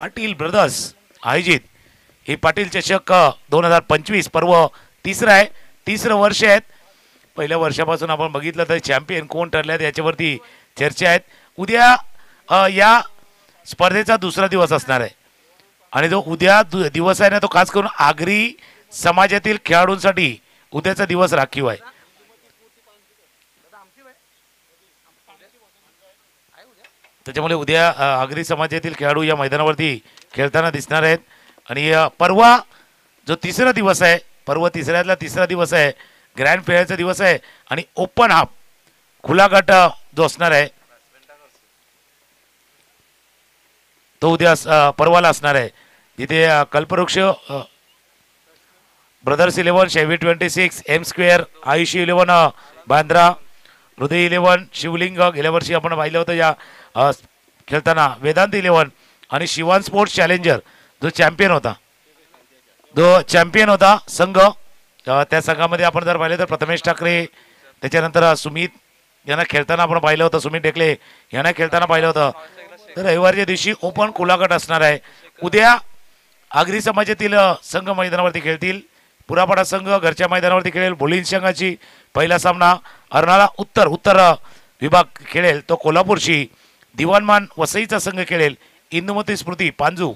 Patil brothers आयोजित ही पाटील चषक 2025 पर्व तिसरं वर्ष आहेत. पहिल्या वर्षापासून आपण बघितलं तर चॅम्पियन कोण ठरले याच्यावरती चर्चा आहेत. उद्या या स्पर्धेचा दुसरा दिवस असणार आहे आणि जो उद्या दिवस आहे ना तो खास करून आगरी समाजातील खेळाडूंसाठी उद्याचा दिवस राखीव आहे. त्याच्यामुळे उद्या आगरी समाजातील खेळाडू या मैदानावरती खेळताना दिसणार आहेत. आणि परवा जो तिसरा दिवस आहे, पर्व तिसऱ्यातला तिसरा दिवस आहे, ग्रँड फेअरचा दिवस आहे आणि ओपन हाफ खुला गट जो असणार आहे तो उद्या परवाला असणार आहे. तिथे कल्पवृक्ष ब्रदर्स 11 शेवी 26 एम स्क्वेअर आयुषी 11 बांद्रा हृदय 11 शिवलिंग गेल्या वर्षी आपण पाहिलं होतं या खेळताना वेदांत 11 आणि शिवान स्पोर्ट्स चॅलेंजर जो चॅम्पियन होता संघ. त्या संघामध्ये आपण जर पाहिलं तर प्रथमेश ठाकरे, त्याच्यानंतर सुमित यांना खेळताना आपण पाहिलं होतं, सुमित ढेकले यांना खेळताना पाहिलं होतं. तर रविवारच्या दिवशी ओपन खुला गट असणार आहे. उद्या आगरी समाजातील संघ मैदानावरती खेळतील. पुरापाडा संघ घरच्या मैदानावरती खेळेल. बोलिंग संघाची पहिला सामना अर्नाळा उत्तर विभाग खेळेल, तो कोल्हापूरशी. दिवाणमान वसईचा संघ खेळेल इंदुमती स्मृती पांजू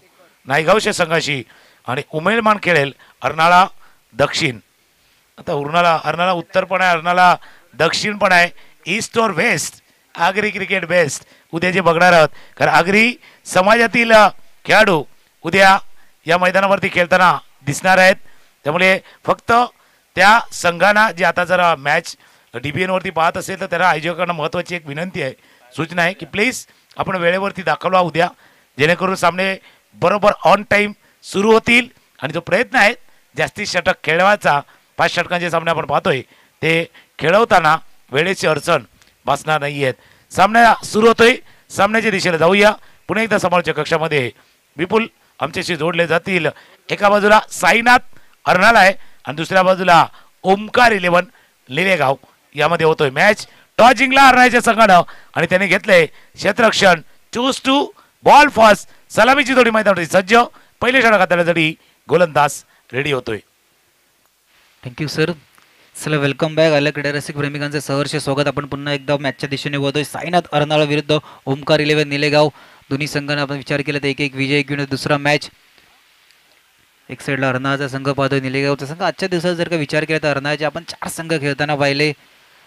नायगावच्या संघाशी. आणि उमेळमान खेळेल अर्नाळा दक्षिण. आता अर्नाळा उत्तर पण आहे, अर्नाळा दक्षिण पण आहे. ईस्ट और वेस्ट आगरी क्रिकेट बेस्ट उद्या जे बघणार आहोत. कारण आगरी समाजातील खेळाडू उद्या या मैदानावरती खेळताना दिसणार आहेत. त्यामुळे फक्त त्या संघांना जे आता जर मॅच DBN वरती पाहत असेल तर त्याला आयोजकांना महत्त्वाची एक विनंती आहे, सूचना आहे की प्लीज आपण वेळेवरती दाखवला उद्या, जेणेकरून सामने बरोबर ऑन टाईम सुरू होतील. आणि जो प्रयत्न आहे जास्तीत षटक खेळवायचा, 5 षटकांचे सामने आपण पाहतोय ते खेळवताना वेळेची अडचण भासणार नाही आहेत. सामना सुरू होतोय. सामन्याच्या दिशेला जाऊया. पुन्हा एकदा समोरच्या कक्षामध्ये विपुल आमच्याशी जोडले जातील. एका बाजूला साईनाथ अर्नाळा आहे आणि दुसऱ्या बाजूला ओमकार 11 लेलेगाव. यामध्ये होतोय मॅच. टॉस जिंकला अर्नाळ्याच्या संघानं आणि त्याने घेतलंय क्षेत्ररक्षण. Choose to bowl first. सलामीची जोडी मैदानावरती सज्ज. पहिले षटकासाठी गोलंदाज रेडी होतोय. Thank you sir. चला वेलकम बॅक. आल्या क्रीडा रसिक प्रेमिकांचे सहर्ष स्वागत. आपण पुन्हा एकदा मॅचच्या दिशेने वळतोय. साईनाथ अर्नाळा विरुद्ध ओमकार 11 निलेगाव. दोन्ही संघांना आपण विचार केला तर एक विजय घेऊन दुसरा मॅच. एक साईडला अर्नाळाचा संघ पाहतोय, निलेगावचा संघ. आजच्या दिवसात जर का विचार केला तर अर्नाळ्याचे आपण 4 संघ खेळताना पाहिले.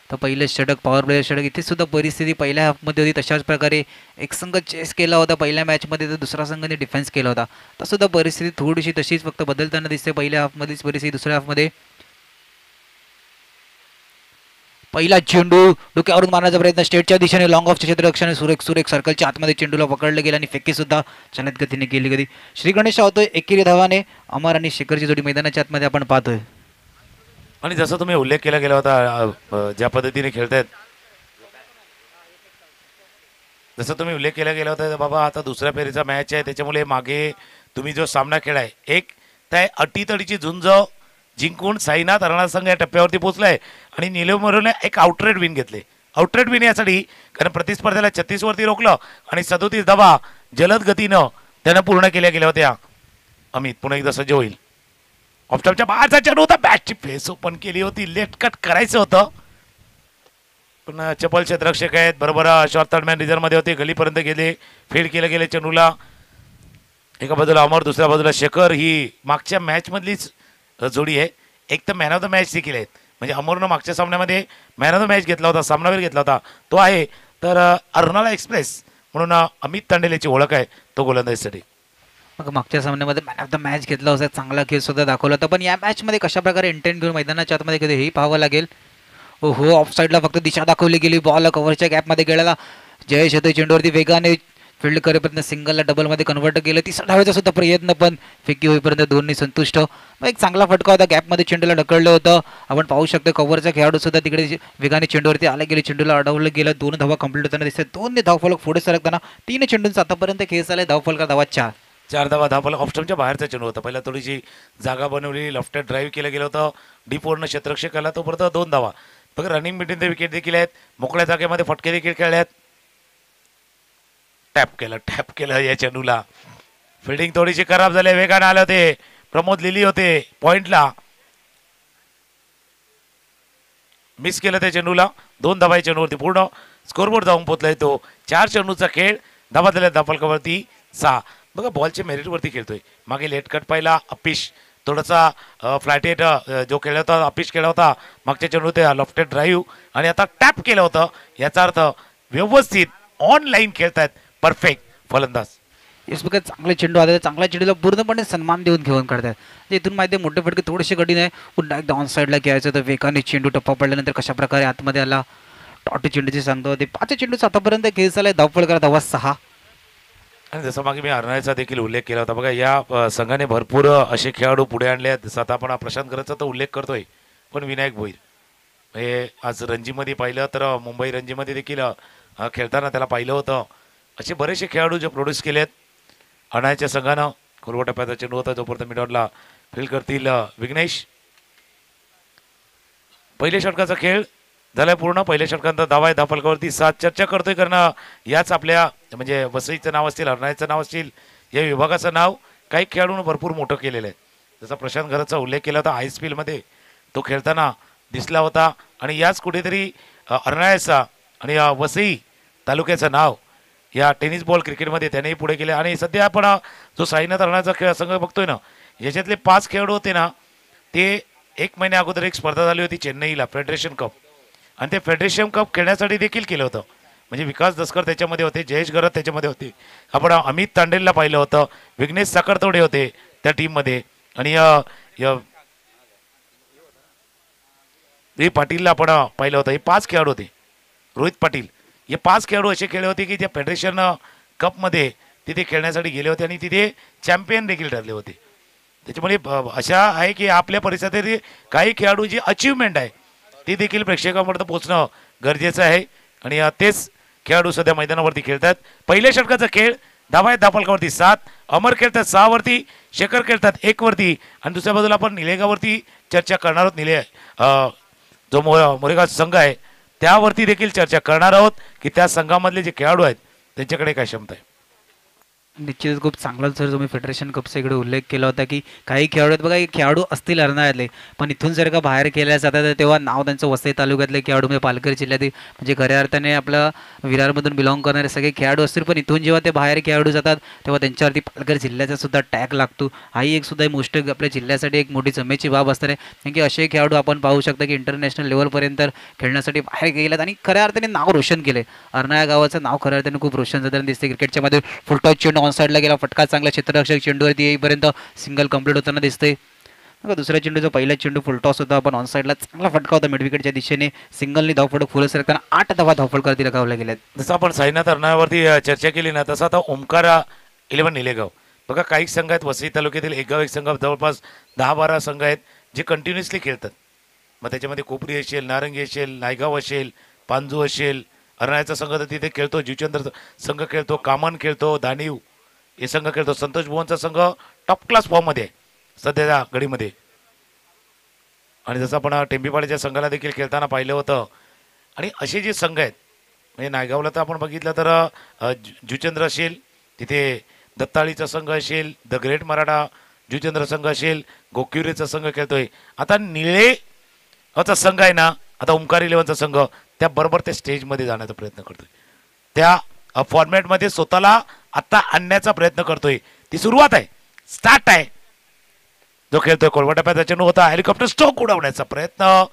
तर पहिले षटक पॉवर प्लेयर षटक, इथे सुद्धा परिस्थिती पहिल्या हाफमध्ये होती तशाच प्रकारे एक संघ चेस केला होता पहिल्या मॅचमध्ये, तर दुसरा संघाने डिफेन्स केला होता. तर सुद्धा परिस्थिती थोडीशी तशीच फक्त बदलताना दिसते. पहिल्या हाफमध्येच परिस्थिती दुसऱ्या हाफमध्ये. पहिला चेंडू डोक्यावरून मारण्याचा प्रयत्न स्टेटच्या दिशेने लॉंग ऑफच्या क्षेत्ररक्षणाने सुरेख सर्कलच्या आतमध्ये चेंडूला पकडलं गेलं आणि फेकी सुद्धा चालत गतीने केली गेली. श्री गणेश होतोय एकेरी धावाने. अमर आणि शेखरची जोडी मैदानाच्या आतमध्ये आपण पाहतोय. आणि जसं तुम्ही उल्लेख केला गेला होता ज्या पद्धतीने खेळतायत, जसं तुम्ही उल्लेख केला गेला होता बाबा आता दुसऱ्या फेरीचा मॅच आहे, त्याच्यामुळे मागे तुम्ही जो सामना खेळाय एक त्या अटीतडीची झुंज जिंकून साईनाथ अर्नाळा संघ या टप्प्यावरती पोहोचलाय. आणि निलेमोरने एक आउटरेट विन घेतले. आउटरेट विन यासाठी कारण प्रतिस्पर्धेला 36 वरती रोखलं आणि 37 धावा जलद गतीनं त्यानं पूर्ण केल्या गेल्या होत्या. अमित पुन्हा एकदा सज्ज होईल. ऑफस्टॉपच्या बाहेरचा चेंडू होता. बॅटची फेस ओपन केली होती. लेट कट करायचं होतं पण चपल क्षेत्ररक्षक आहेत बरोबर. शॉर्ट थर्डमॅन रिझर्वमध्ये होते. गलीपर्यंत गेले. फील्ड केलं गेले चेंडूला. एका बाजूला अमर, दुसऱ्या बाजूला शेखर. ही मागच्या मॅचमधलीच जोडी आहे. एक तर मॅन ऑफ द मॅच देखील आहेत. म्हणजे अमरनं मागच्या सामन्यामध्ये मॅन ऑफ द मॅच घेतला होता, सामनावीर घेतला होता तो आहे. तर अर्नाळा एक्सप्रेस म्हणून अमित तांडेलेची ओळख आहे तो गोलंदाजीसाठी. मग मागच्या सामन्यामध्ये मॅन ऑफ द मॅच घेतला होता, चांगला खेळ सुद्धा दाखवला होता. पण या मॅचमध्ये कशा प्रकारे इंटेंट घेऊन मैदानाच्या आतमध्ये कधी हेही पाहावं लागेल. हो ऑफ साईडला फक्त दिशा दाखवली गेली. बॉल कव्हरच्या गॅपमध्ये गेलेला. जयेश होते चेंडूवरती वेगाने फील्ड करेपर्यंत सिंगलला डबलमध्ये कन्वर्ट केलं. तिसरा धावेचा सुद्धा प्रयत्न पण फेकी होईपर्यंत दोन्ही संतुष्ट. मग एक चांगला फटका होता. गॅपमध्ये चेंडूला ढकललं होतं. आपण पाहू शकतो कव्हरचा खेळाडू सुद्धा तिकडे वेगाने चेंडूवरती आले गेले. चेंडूला अडवलं गेलं. 2 धावा कंप्लीट होताना दिसतात. 2 धावफलक पुढे सरकताना 3 चेंडूंचा आतापर्यंत खेळ झालाय. धावफलका धावा 4 धावा. धावफलक ऑफस्टॉपच्या बाहेरचा चेंडू होता. पहिला थोडीशी जागा बनवली. लेफ्ट ड्राईव्ह केलं गेलं होतं. डीप ओव्हरनं क्षेत्ररक्षकाला तो परत 2 धावा. फक्त रनिंग बिटवीन द विकेट देखील आहेत. मोकळ्या जागेमध्ये फटके देखील खेळले आहेत. टॅप केलं या चेंडूला. फिल्डिंग थोडीशी खराब झाली, वेगाने आले होते प्रमोद लिली होते पॉइंटला, मिस केलं त्या चेंडूला. 2 धावा चेंडूवरती पूर्ण स्कोरबोर्ड जाऊन पोहोचलाय तो. 4 चेंडूचा खेळ, धावा दिल्या धाफलकावरती 6. बघा बॉलच्या मेरिटवरती खेळतोय. मागे लेट कट पाहिला अपिश, थोडासा फ्लॅटेट जो खेळला होता अपिश केला होता मागच्या चेंडू ते लॉफ्टेड ड्राईव्ह, आणि आता टॅप केलं होतं. याचा अर्थ व्यवस्थित ऑनलाईन खेळतायत परफेक्ट फलंदाज. येस बघा चांगले चेंडू आले, चांगल्या चेंडूला पूर्णपणे सन्मान देऊन घेऊन काढतात. म्हणजे इथून माहिती आहे मोठे फटके थोडेसे कठीण आहे. पुन्हा एकदा ऑन साईडला खेळायचं तर वेगाने चेंडू टप्पा पडल्यानंतर कशा प्रकारे आतमध्ये आला. टॉटी चेंडूची सांगतो ते 5 चेंडूचा आतापर्यंत खेळ झालाय. धावफळ करा धावा 6. आणि जसं मागे मी हरणाचा देखील उल्लेख केला होता. बघा या संघाने भरपूर असे खेळाडू पुढे आणले आहेत. जसं आता आपण प्रशांत गरजचा तर उल्लेख करतोय, पण विनायक भोईर हे आज रणजीमध्ये पाहिलं तर मुंबई रणजीमध्ये देखील खेळताना त्याला पाहिलं होतं. असे बरेचसे खेळाडू जे प्रोड्यूस केलेत हरणाच्या संघानं. खुलवा टप्प्याचा चेंडू होता जोपर्यंत मिडॉनला फील करतील विघ्नेश. पहिल्या षटकाचा खेळ झालाय पूर्ण. पहिल्या षटकांचा धावा आहे धाफलकावरती 7. चर्चा करतोय कारण याच आपल्या म्हणजे वसईचं नाव असतील, हरणाचं नाव असतील, या विभागाचं नाव काही खेळाडूंना भरपूर मोठं केलेलं आहे. जसा प्रशांत गरजचा उल्लेख केला होता ISPL तो खेळताना दिसला होता. आणि याच कुठेतरी हरणाचा आणि वसई तालुक्याचं नाव या टेनिस बॉल क्रिकेटमध्ये त्यानेही पुढे केले. आणि सध्या आपण जो साईनाथ हरणाचा खेळ संघ बघतोय ना, याच्यातले 5 खेळाडू होते ना, ते 1 महिन्या अगोदर एक स्पर्धा झाली होती चेन्नईला फेडरेशन कप, आणि ते फेडरेशन कप खेळण्यासाठी देखील केलं होतं. म्हणजे विकास दसकर त्याच्यामध्ये होते, जयेश गरत त्याच्यामध्ये होते, आपण अमित तांडेलला पाहिलं होतं, विघ्नेश साखरतोडे होते त्या टीममध्ये, आणि व्ही पाटीलला आपण पाहिलं होतं. हे 5 खेळाडू होते. रोहित पाटील, हे 5 खेळाडू असे खेळले होते की त्या फेडरेशन कपमध्ये तिथे खेळण्यासाठी गेले होते आणि तिथे चॅम्पियन देखील ठरले होते. त्याच्यामुळे अशा आहे की आपल्या परिसरातील काही खेळाडू जी अचीवमेंट आहे ती देखील प्रेक्षकांपर्यंत पोहोचणं गरजेचं आहे. आणि तेच खेळाडू सध्या मैदानावरती खेळतात. पहिल्या षटकाचा खेळ, धावा आहेत धाफलकावरती 7. अमर खेळतात 6 वरती, शेखर खेळतात 1 वरती. आणि दुसऱ्या बाजूला आपण निलेगावरती चर्चा करणार आहोत. जो मोरेगाव संघ आहे त्यावरती देखील चर्चा करणार आहोत की त्या संघामधले जे खेळाडू आहेत त्यांच्याकडे काय क्षमता आहे. निश्चितच खूप चांगला सर तुम्ही फेडरेशन कपचा इकडे उल्लेख केला होता की काही खेळाडू आहेत बघा, खेळाडू असतील हरणाळ्यातले, पण इथून जर का बाहेर केल्या जातात तेव्हा नाव त्यांचं वसई तालुक्यातले खेळाडू म्हणजे पालघर जिल्ह्यातील म्हणजे खऱ्या अर्थाने आपलं विरारमधून बिलॉंग करणारे सगळे खेळाडू असतील, पण इथून जेव्हा ते बाहेर खेळाडू जातात तेव्हा त्यांच्यावरती पालघर जिल्ह्याचा सुद्धा टॅग लागतो. हाही एक सुद्धा मोस्ट आपल्या जिल्ह्यासाठी एक मोठी जमेची बाब असते. कारण की असे खेळाडू आपण पाहू शकता की इंटरनॅशनल लेवलपर्यंत खेळण्यासाठी बाहेर गेलेत आणि खऱ्या अर्थाने नाव रोशन केले. हरणाळा गावाचं नाव खऱ्या अर्थाने खूप रोशन झालं दिसते. क्रिकेटच्या मध्ये फुलटॉस चेंडू ऑन साईडला गेला, फटका चांगला, क्षेत्ररक्षक चेंडूवरती येईपर्यंत सिंगल कंप्लीट होताना दिसते. दुसऱ्या चेंडूचा पहिला चेंडू फुलटॉस होता, पण ऑन साईडला चांगला फटका होता मिडविकेटच्या दिशेने. सिंगलनी धावफटक फुलं सरकताना 8 धावा धावफटकावरती लगावल्या गेल्यात. जसं आपण साईनाथ हरणावरती चर्चा केली ना, तसं आता ओमकार 11 निलेगाव बघा, काही संघ आहेत वसई तालुक्यातील एक गाव एक संघ, जवळपास 10-12 संघ आहेत जे कंटिन्युअसली खेळतात. मग त्याच्यामध्ये कोपरी असेल, नारंगी असेल, नायगाव असेल, पांजू असेल. हरणाचा संघ तर तिथे खेळतो, जुचंद्र संघ खेळतो, कामन खेळतो, दानीव हे संघ खेळतो. संतोष भुवनचा संघ टॉप क्लास फॉर्ममध्ये आहे सध्याच्या घडीमध्ये. आणि जसं आपण टेंबीपाड्याच्या संघाला देखील खेळताना पाहिलं होतं. आणि असे जे संघ आहेत म्हणजे नायगावला तर आपण बघितलं तर जुचंद्र असेल, तिथे दत्ताळीचा संघ असेल, द ग्रेट मराठा जुचंद्र संघ असेल, गोक्युरेचा संघ खेळतोय. आता निळेचा संघ आहे ना, आता ओमकार 11चा संघ त्याबरोबर त्या स्टेजमध्ये जाण्याचा प्रयत्न करतोय, त्या फॉर्मॅटमध्ये स्वतःला आता आणण्याचा प्रयत्न करतोय. ती सुरुवात आहे, स्टार्ट आहे. जो खेळतोय कोलवाटाप्याचा चेंडू होता, हेलिकॉप्टर स्ट्रोक उडवण्याचा प्रयत्न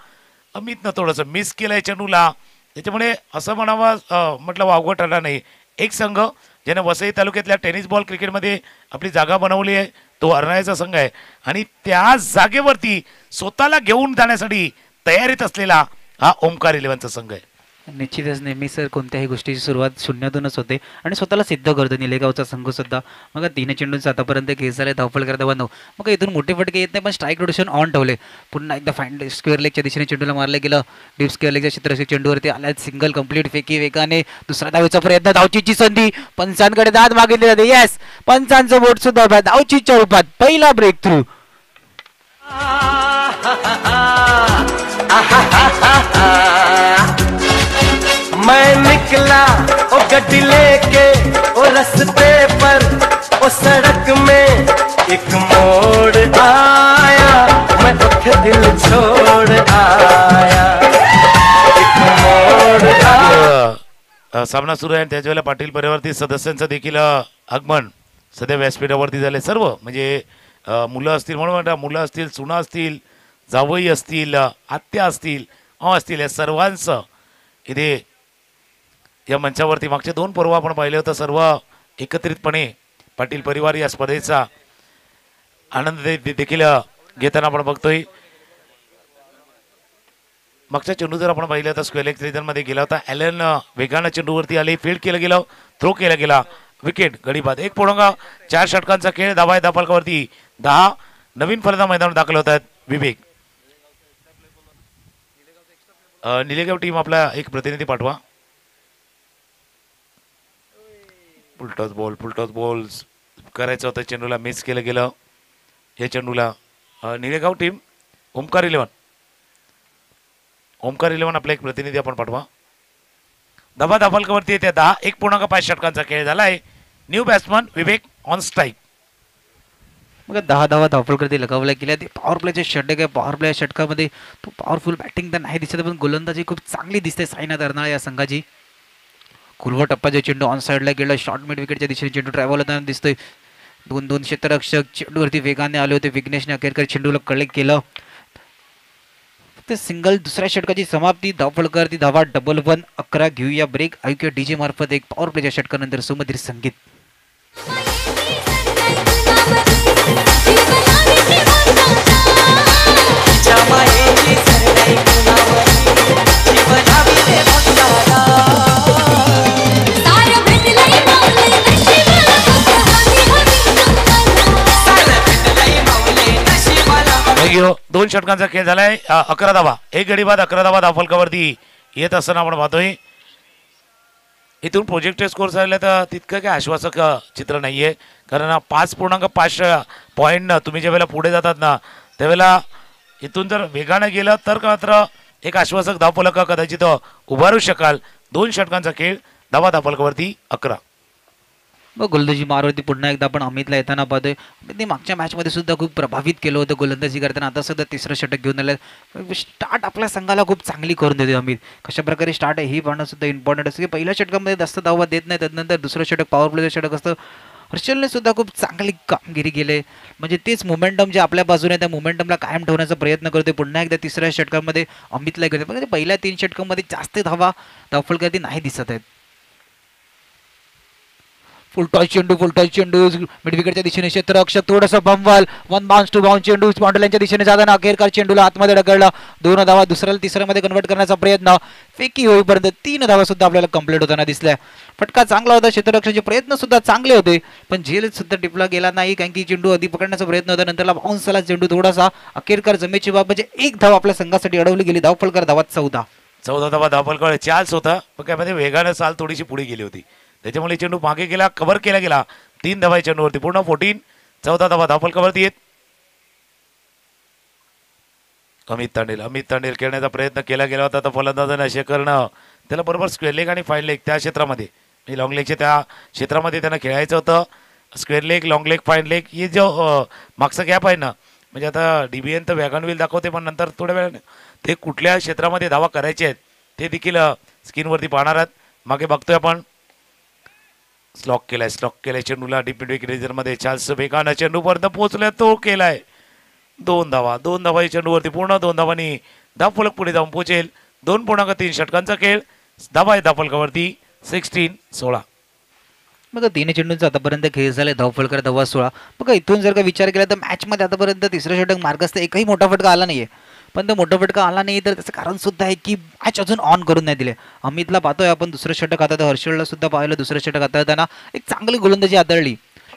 अमितनं थोडंसं मिस केलंय चेंडूला. त्याच्यामुळे असं म्हणावं म्हटलं वावगं ठरला नाही. एक संघ ज्याने वसई तालुक्यातल्या टेनिस बॉल क्रिकेटमध्ये आपली जागा बनवली आहे तो हरणाचा संघ आहे. आणि त्या जागेवरती स्वतःला घेऊन जाण्यासाठी तयारीत असलेला हा ओमकार 11चा संघ आहे. निश्चितच नेहमी सर कोणत्याही गोष्टीची सुरुवात शून्यातूनच होते आणि स्वतःला सिद्ध करतो. निलेगावचा संघ सुद्धा मग 3 चेंडूंचा आतापर्यंत केस झाले, धावफल करता बनव. मग इथून मोठे फटके येत नाही, पण स्ट्राईक रोटेशन ऑन ठेवले. पुन्हा एकदा फाईन स्क्वेअर लेगच्या दिशेने चेंडूला मारलं गेलं. डीप स्क्वेअर लेगच्या क्षेत्ररक्षक चेंडूवरती आल्या, सिंगल कंप्लीट फेकी वेगाने दुसरा धावेचा प्रयत्न, धावचीची संधी, पंचांकडे दाद मागितले जाते. येस, पंचांचं बोट सुद्धा धावचीच्या रूपात पहिला ब्रेक थ्रू. मैं निकला ओ गड्डी लेके ओ रस्ते पर ओ सड़क में एक मोड़ आया मैं उठ दिल छोड़ आया एक मोड़ आया। सामना सुरू आहे आणि त्याच वेळेला पाटील परिवारातील सदस्यांचं देखील आगमन सध्या व्यासपीठावरती झाले सर्व म्हणजे मुलं असतील म्हणून म्हणता मुलं असतील सुना असतील जावई असतील आत्या असतील असतील या सर्वांचं इथे या मंचावरती मागचे 2 पर्व आपण पाहिले होतं सर्व एकत्रितपणे पाटील परिवार या स्पर्धेचा आनंद देखील घेताना आपण बघतोय। मागच्या चेंडू जर आपण पाहिलं तर स्क्वेअर लेग मध्ये गेला होता ॲलन वेगानं चेंडूवरती आले फील्ड केलं गेलं थ्रो केला गेला विकेट गडीबाद 1.4 षटकांचा खेळ धावा धापालकावरती 10 नवीन फलंदाज मैदानात दाखल होत आहेत विवेक निलेगाव टीम आपला एक प्रतिनिधी पाठवा। फुलटॉस बॉल करायचं होतं चेंडूला मिस केलं गेलं या चेंडूला निलेगाव टीम ओमकार 11 आपला एक प्रतिनिधी आपण पाठवा। धावा धापालकावरती येते 10 1.5 षटकांचा खेळ झालाय new batsman Vivek on strike मग 10 धावा धावफलकर लगावल्या गेल्या ते पॉवर प्लेचे षटक आहे पॉवर प्ले षटकामध्ये तो पॉवरफुल बॅटिंग तर नाही दिसत पण गोलंदाजी खूप चांगली दिसते साईनाथ अर्नाळा या संघाची। खुलवा टप्प्याचे चेंडू ऑन साईडला गेला शॉर्ट मिड विकेटच्या दिशेने चेंडू ट्रॅव्हल होताना दिसतोय 2 क्षेत्ररक्षक चेंडूवरती वेगाने आले होते विघ्नेशने अखेरकर चेंडूला कलेक्ट केलं ते सिंगल दुसऱ्या षटकाची समाप्ती धावफलकर धावा डबल 1 11 घेऊया ब्रेक ऐकूया डीजे मार्फत एक पॉवर प्लेच्या षटकानंतर सुमधीर संगीत। दोन षटकांचा खेळ झालाय 11 धावा एक गडी बाद 11 धावा धावफलकावरती येत असताना आपण पाहतोय इथून प्रोजेक्टेड स्कोर झाले तर तितकं काही आश्वासक चित्र नाहीये कारण 5.5 पॉईंट तुम्ही ज्या वेळेला पुढे जातात ना त्यावेळेला इथून जर वेगानं गेलं तर मात्र एक आश्वासक धावफलक कदाचित उभारू शकाल। 2 षटकांचा खेळ धावा धावफलकावरती 11 मग गोलंदाजी मारवरती पुन्हा एकदा आपण अमितला येताना पाहतोय अमितने मागच्या मॅचमध्ये सुद्धा खूप प्रभावित केलं होतं गोलंदाजी करताना आता सुद्धा 3रं षटक घेऊन आलं स्टार्ट आपल्या संघाला खूप चांगली करून देते अमित कशा प्रकारे स्टार्ट आहे ही पाहणं सुद्धा इम्पॉर्टंट असतं की पहिल्या षटकामध्ये जास्त धावा देत नाही त्यानंतर दुसरं षटक पॉवर प्लेचं षटक असतं हर्षलने सुद्धा खूप चांगली कामगिरी केली म्हणजे तेच मोमेंटम जे आपल्या बाजूने त्या मोमेंटमला कायम ठेवण्याचा प्रयत्न करतोय पुन्हा एकदा 3ऱ्या षटकामध्ये अमितला घेतोय पण पहिल्या 3 षटकामध्ये जास्त धावा धावफलकर नाही दिसत आहेत। फुलटॉस चेंडू मिड विकेटच्या दिशेने क्षेत्ररक्षक थोडासा बमवाल 1 बाउन्स टू बाउन्स चेंडू बाउंड्रीच्या दिशेने जाताना अखेरकार चेंडूला आतमध्ये ढकलला 2 धावा दुसऱ्याला तिसऱ्यामध्ये कन्वर्ट करण्याचा प्रयत्न फेकी होईपर्यंत 3 धावा सुद्धा आपल्याला कंप्लीट होताना दिसल्या। फटका चांगला होता क्षेत्ररक्षकाचे प्रयत्न सुद्धा चांगले होते पण झेल सुद्धा टिपला गेला नाही कारण की चेंडू आधी पकडण्याचा प्रयत्न होता नंतरला बाउन्स झाला चेंडू थोडासा अखेरकार जमेची बाब म्हणजे 1 धावा आपल्या संघासाठी अडवली गेली धावफलकर धावात 14 धावा धावफलकर चान्स होता पण त्यामध्ये वेगाने चाल थोडीशी पुढे गेली होती त्याच्यामुळे चेंडू मागे गेला कव्हर केला गेला 3 धावा चेंडूवरती पूर्ण 14 14 धावा धावफलकावरती येत अमित तांडेल खेळण्याचा प्रयत्न केला गेला होता तर फलंदाजाने असे करणं त्याला बरोबर स्क्वेअर लेग आणि फाईन लेग त्या क्षेत्रामध्ये म्हणजे लॉंग लेगच्या त्या क्षेत्रामध्ये त्यांना खेळायचं होतं square leg long leg fine leg हे जो मागचा गॅप आहे ना म्हणजे आता डीबीएन तर वॅगन व्हील दाखवते पण नंतर थोड्या वेळाने ते कुठल्या क्षेत्रामध्ये धावा करायचे आहेत ते देखील स्क्रीनवरती पाहणार आहेत। मागे बघतोय आपण स्लॉक केलाय चेंडूला डीप मिड मध्ये चार्ल्स वेगानं चेंडूपर्यंत पोहोचलाय तो केलाय 2 धावा चेंडूवरती पूर्ण 2 धावांनी धावफलक पुढे जाऊन पोहोचेल 2.3 षटकांचा खेळ धावा धावफलकावरती 16 मग 3 चेंडूंचा आतापर्यंत खेळ झाले धावफलकर धावा 16 मग इथून जर का विचार केला तर मॅचमध्ये आतापर्यंत 3रं षटक मार्गस्थ एकही मोठा फटका आला नाहीये पण तो मोठा फटका आला नाही तर त्याचं कारण सुद्धा आहे की मॅच अजून ऑन करून नाही दिले। अमितला पाहतोय आपण 2रं षटक आता हर्षलला सुद्धा पाहिलं 2रं षटक हाताळताना एक चांगली गोलंदाजी हाताळली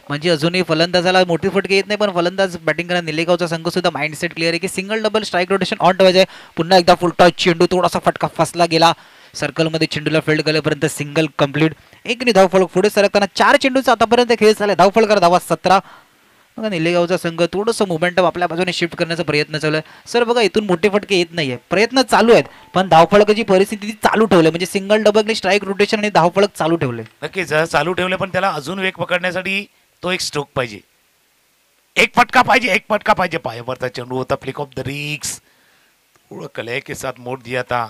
म्हणजे अजूनही फलंदाजाला मोठी फटके येत नाही पण फलंदाज बॅटिंग करणारा निलेगावचा संघ सुद्धा माइंडसेट क्लिअर आहे की single double strike rotation on ठेवायचं आहे। पुन्हा एकदा फुल टॉस चेंडू थोडासा फटका फसला गेला सर्कलमध्ये चेंडूला फील्ड केल्यापर्यंत सिंगल कंप्लीट 1 धावफलक पुढे सरकताना 4 चेंडूचा आतापर्यंत खेळ झाला धावफलकर धावा 17 बघा निलेगावचा संघ थोडंसं मोमेंटम आपल्या बाजूने शिफ्ट करण्याचा प्रयत्न चालू आहे. सर बघा इथून मोठे फटके येत नाहीये, प्रयत्न चालू आहेत, पण धावफलकाची परिस्थिती ती चालू ठेवली, म्हणजे सिंगल डबल स्ट्राईक रोटेशन आणि धावफलक चालू ठेवले. नक्कीच चालू ठेवले, पण त्याला अजून वेग पकडण्यासाठी तो एक स्ट्रोक पाहिजे, एक फटका पाहिजे. पायावरचा चेंडू होता, फ्लिक ऑफ द रिक्स, थोडं कले के साथ मोड दिया था.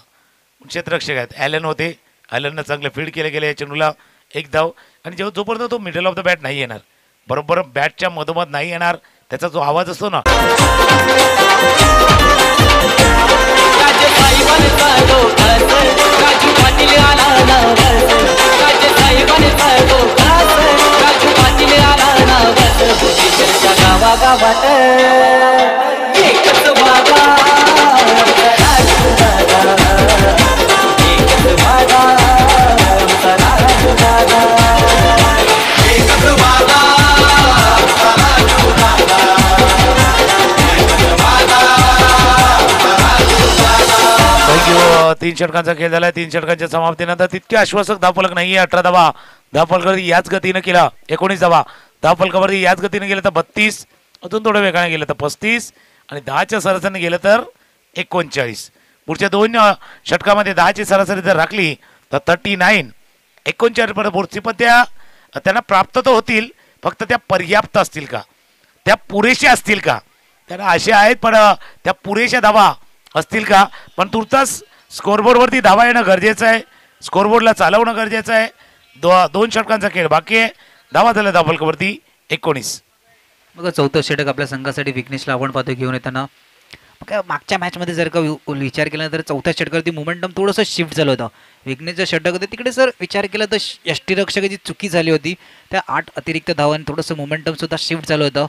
क्षेत्ररक्षक आहेत ॲलन होते, ॲलननं चांगलं फील्ड केलं गेलं या चेंडूला, एक धाव. आणि जेव्हा जोपर्यंत तो मिडल ऑफ द बॅट नाही येणार, बरोबर बॅटच्या मधोमध नाही येणार, त्याचा जो आवाज असतो ना, तीन षटकांचा खेळ झाला. 3 षटकांच्या समाप्तीनंतर तितके आश्वासक धावफलक नाहीये. 18 धावा धावफलकावरती याच गतीनं केला. 19 धावा धावफलकावरती याच गतीने गेलं तर 32, अजून थोडं वेगाने गेलं तर 35, आणि 10च्या सरासरीने गेलं तर 39. पुढच्या 2 षटकामध्ये 10ची सरासरी जर राखली तर 39, 39 पर्यंत पोहोचतील. पण त्यांना प्राप्त तर होतील, फक्त त्या पर्याप्त असतील का, त्या पुरेशा असतील का, त्यांना आशा आहेत पण त्या पुरेशा धावा असतील का. पण तुर्तास स्कोरबोर्डवरती धावा येणं गरजेचं आहे, स्कोरबोर्डला चालवणं गरजेचं आहे. 2 षटकांचा खेळ बाकी आहे. धावा झाल्या धावफलकावरती 19. बघा चौथं षटक आपल्या संघासाठी विघ्नेशला आपण पाहतो घेऊन येताना. बघा मागच्या मॅचमध्ये जर का विचार केला तर चौथ्या षटकावरती मोमेंटम थोडंसं शिफ्ट झालं होतं. विघ्नेशच्या षटक होते तिकडे जर विचार केला तर यष्टीरक्षकाची चुकी झाली होती, त्या 8 अतिरिक्त धावांनी थोडंसं मोमेंटम सुद्धा शिफ्ट झालं होतं.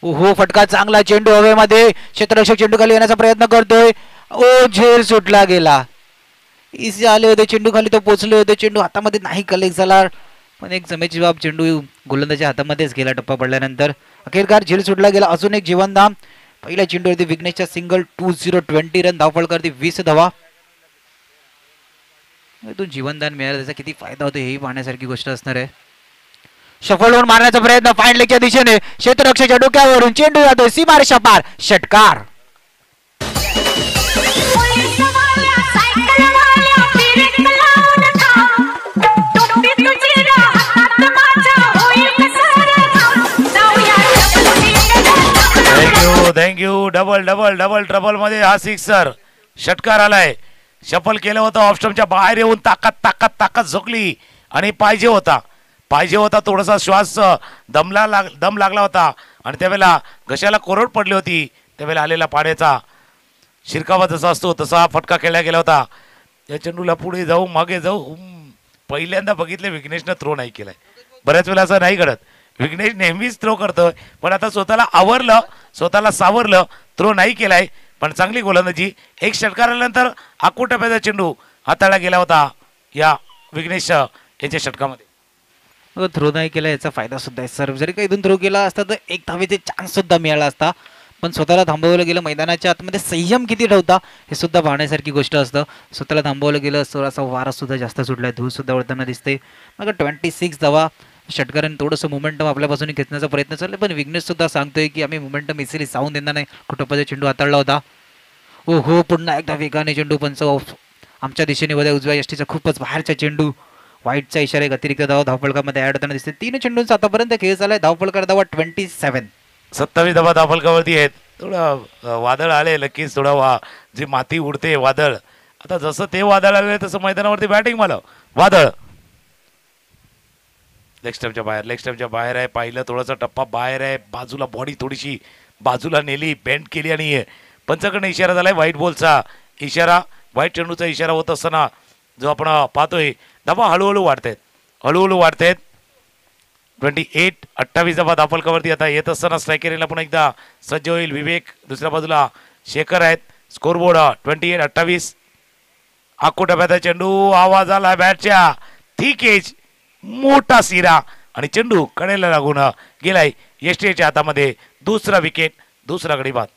ओहो फटका चांगला, चेंडू हवेमध्ये, क्षेत्ररक्षक चेंडू खाली येण्याचा प्रयत्न करतोय. ओ झेल सुटला गेला, इसे आले होते चेंडू खाली, तो पोचले होते, चेंडू हातामध्ये नाही कलेक्ट झाला, पण एक जमेची बाब, चेंडू गोलंदाच्या हातामध्येच गेला टप्पा पडल्यानंतर. अखेरकार झेल सुटला गेला. अजून एक जीवनदान, पहिल्या चेंडूवरती विघ्नेशच्या सिंगल 20 रन, धावफलकावरती 20 धावा. इथून जीवनदान मिळालं त्याचा किती फायदा होतो हेही पाहण्यासारखी गोष्ट असणार आहे. सफल होऊन मारण्याचा प्रयत्न फाईन लेगच्या दिशेने, क्षेत्ररक्षकाच्या डोक्यावरून चेंडू जातोय सीमारेषा पार, षटकार. थँक्यू. डबल ट्रबल मध्ये हा सिक्सर षटकार आलाय. शफल केलं होतं, ऑफस्टमच्या बाहेर येऊन ताकद झोकली आणि पाहिजे होता थोडासा श्वास दम लागला होता, आणि त्यावेळेला घशाला कोरड पडली होती. त्यावेळेला आलेला पाण्याचा शिरकावा जसा असतो तसा फटका खेळला गेला होता. या चेंडूला पुढे जाऊ मागे जाऊ पहिल्यांदा बघितले विघ्नेशनं थ्रो नाही केलाय. बऱ्याच वेळा असं नाही घडत, विघ्नेश नेहमीच थ्रो करतोय, पण आता स्वतःला सावरलं, थ्रो नाही केलाय, पण चांगली गोलंदाजी. एक षटकार आल्यानंतर आखू टप्प्याचा चेंडू हाताळला गेला होता या विघ्नेश यांच्या षटकामध्ये. थ्रो नाही केला याचा फायदा सुद्धा आहे सर. जरी काही इथून थ्रो केला असता तर एक धावेचे चान्स सुद्धा मिळाला असता, पण स्वतःला थांबवलं गेलं. मैदानाच्या आतमध्ये संयम किती ठेवता हे सुद्धा पाहण्यासारखी गोष्ट असतं. स्वतःला थांबवलं गेलं, थोडासा वारा सुद्धा जास्त सुटलाय, धूळ सुद्धा उडताना दिसते. मग 26 धावा षटकाराने थोडंसं मोमेंटम आपल्यापासून खेचण्याचा प्रयत्न चालला, पण विघ्नेश सुद्धा सांगतोय की आम्ही मोमेंटम इझिली सावून देणार नाही. कुटुंबाचा चेंडू हाताळला होता. हो पुन्हा एकदा वेगाने चेंडू, पंच आमच्या दिशेने वजा उजव्या यष्टीचा खूपच बाहेरचा चेंडू, वाईटचा इशारा, एक अतिरिक्त धावा धावफलकामध्ये ऍड होताना दिसते. 3 चेंडूंचा आतापर्यंत खेळ झालाय. धावफलकार धावा 27. 27 धावा धावफलकावरती आहेत. थोडं वादळ आले, नक्कीच थोडा जी माती उडते वादळ, आता जसं ते वादळ आले तसं मैदानावरती बॅटिंग मला वादळ. लेग स्टंपच्या बाहेर आहे. पाहिलं थोडासा टप्पा बाहेर आहे, बाजूला बॉडी थोडीशी बाजूला नेली, बेंड केली, आणि पंचाकडनं इशारा झालाय व्हाईट बॉलचा इशारा, व्हाईट चेंडूचा इशारा होत असताना जो आपण पाहतोय. धावा हळूहळू वाढतायत. 28 धावा धावफलकावरती आता येत असताना स्ट्रायकरला पुन्हा एकदा सज्ज होईल विवेक. दुसऱ्या बाजूला शेखर आहेत. स्कोरबोर्ड 28. आखू टप्प्याचा चेंडू, आवाज आला बॅटच्या, थिक एज, मोठा सिरा, आणि चेंडू कडेला लागून गेलाय यष्टीच्या हातामध्ये. दुसरा विकेट, दुसरा गडी बाद.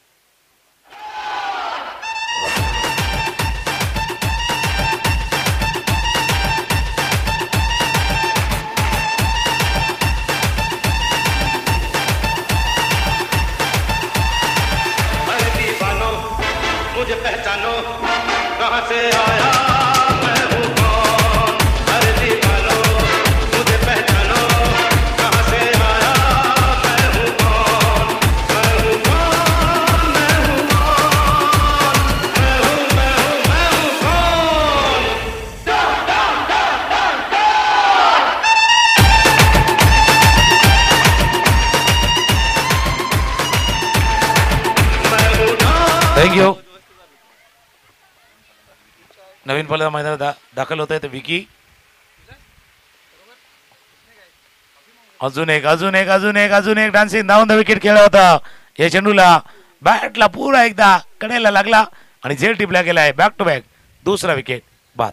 थँक्यू. नवीन फलंदाज मैदानात दाखल होत आहे विकी. अजून एक डान्सिंग धावून विकेट खेळला होता या चेंडूला. बॅटला पुरा एकदा कडेला लागला आणि झेल टिपला गेलाय. बॅक टू बॅक दुसरा विकेट बाद.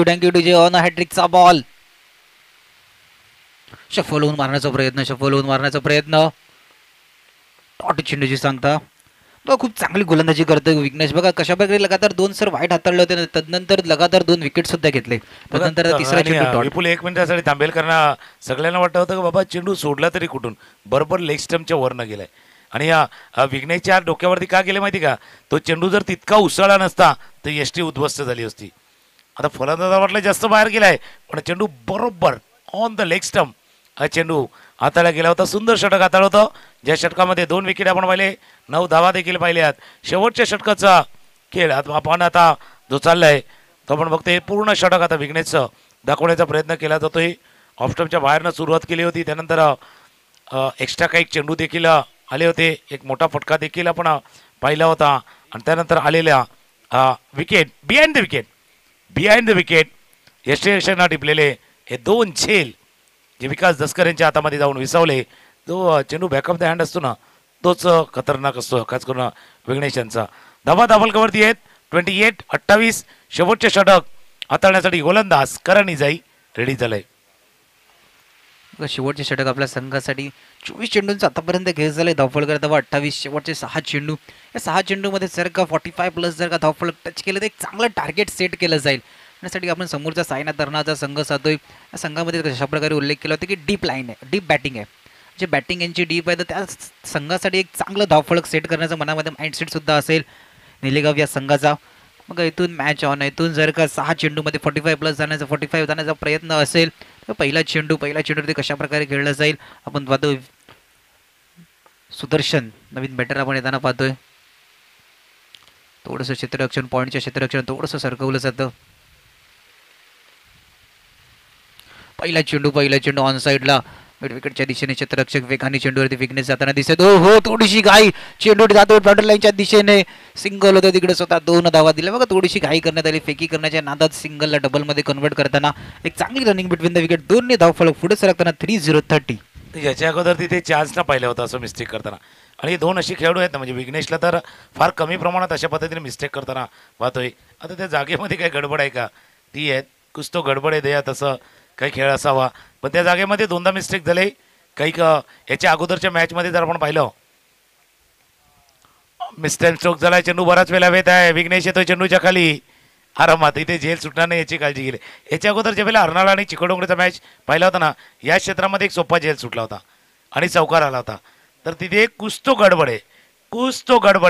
थँक्यू डीजे ऑन हॅट्रिकचा बॉल. शफल होऊन मारण्याचा प्रयत्न टॉट चेंडूची सांगता. तो खूप चांगली गोलंदाजी करतोय विघ्नेश. बघा कशा प्रकारे लगातार 2 सर वाईट हाताळले होते, तदनंतर लगातार 2 विकेट सुद्धा घेतले. तदनंतर तिसरा चेंडू टॉट. विपुल 1 मिनिटासाठी थांबेल कारण सगळ्यांना वाटत होतं की बाबा चेंडू सोडला तरी कुठून, बरोबर लेग स्टम्पच्या वरनं गेलाय. आणि या विघ्नेशच्या डोक्यावरती का गेले माहिती का, तो चेंडू जर तितका उसळला नसता तर यष्टी उद्ध्वस्त झाली असती. आता फलंदाजा वाटलं जास्त बाहेर गेलाय, पण चेंडू बरोबर ऑन द लेग स्टम्प हा चेंडू हाताळला गेला होता. सुंदर षटक हाताळलं होतं, ज्या षटकामध्ये 2 विकेट आपण पाहिले, 9 धावा देखील पाहिल्यात. शेवटच्या षटकाचा खेळ आपण आता जो चाललाय तो आपण बघतोय. पूर्ण षटक आता विघ्नेशचं दाखवण्याचा प्रयत्न केला जातोय. ऑफ स्टम्पच्या बाहेरनं सुरुवात केली होती, त्यानंतर एक्स्ट्रा काही चेंडू देखील आले होते, एक मोठा फटका देखील आपण पाहिला होता. आणि त्यानंतर आलेल्या विकेट बिहाइंड द विकेट यशस्वीना टिपलेले हे 2 झेल जे विकास दसकर यांच्या हातामध्ये जाऊन विसावले. जो चेंडू बॅकअप द हँड असतो ना, तोच खतरनाक असतो, खास करून विघ्नेश यांचा. धावा दाबलकवरती आहेत 28-28. शेवटचे षटक हाताळण्यासाठी गोलंदाज करण इजाई रेडी झालंय. शेवटचे षटक आपल्या संघासाठी 24 चेंडूंचा आतापर्यंत खेळ झालाय. धावफलक धावा 28. शेवटचे 6 चेंडू, या 6 चेंडूमध्ये जर का 45+ जर का धावफलक टच केलं तर एक चांगलं टार्गेट सेट केलं जाईल. त्यासाठी आपण समोरचा सायनाथ धरणाचा संघ साधतोय. या संघामध्ये कशा प्रकारे उल्लेख केला होता की डीप लाईन आहे, डीप बॅटिंग आहे. जे बॅटिंग यांची डीप आहे तर त्या संघासाठी एक चांगलं धावफलक सेट करण्याचं मनामध्ये माइंडसेट सुद्धा असेल निलेगाव या संघाचा. मग इथून मॅच ऑन आहे. इथून जर का 6 चेंडूमध्ये 45+ जाण्याचा 45 जाण्याचा प्रयत्न असेल तर पहिला चेंडू ते कशा प्रकारे खेळला जाईल आपण पाहतोय. सुदर्शन नवीन बॅटर आपण येताना पाहतोय. थोडंसं क्षेत्ररक्षण, पॉईंटच्या क्षेत्ररक्षण थोडंसं सरकवलं जातं. पहिला चेंडू ऑन साईडला मिड विकेटच्या दिशेने क्षेत्ररक्षक वेगाने चेंडूवरती विघ्नेश जाताना दिसत. हो थोडीशी घाई, चेंडू जातो बॉर्डर लाईनच्या दिशेने. सिंगल होतं तिकडे, स्वतः 2 धावा दिल्या. बघा थोडीशी घाई करण्यात आली. फेकी करण्याच्या नादात सिंगलला डबलमध्ये कन्वर्ट करताना एक चांगली रनिंग बिटवीन द विकेट. 2 धावफलक पुढे सरकताना 3-0-30. याच्या अगोदर तिथे चान्स ना पाहिलं होतं असं मिस्टेक करताना. आणि 2 अशी खेळाडू आहेत ना, म्हणजे विघ्नेशला तर फार कमी प्रमाणात अशा पद्धतीने मिस्टेक करताना पाहतोय. आता त्या जागेमध्ये काही गडबड आहे का, ती आहेत कुछ तो गडबड आहे द्या, तसं काही खेळ असावा. पण त्या जागेमध्ये 2दा मिस्टेक झाले. काही याच्या अगोदरच्या मॅचमध्ये जर आपण पाहिलं मिस्टेक स्ट्रोक झाला, चेंडू बराच वेळा वेत आहे. विघ्नेश येतोय चेंडूच्या खाली आरामात, इथे झेल सुटणार नाही याची काळजी गेली. याच्या अगोदरच्या वेळेला अर्नाळा आणि चिकडोंगरीचा मॅच पाहिला होता ना, या क्षेत्रामध्ये एक सोपा झेल सुटला होता आणि चौकार आला होता. तर तिथे कुछ तो गडबड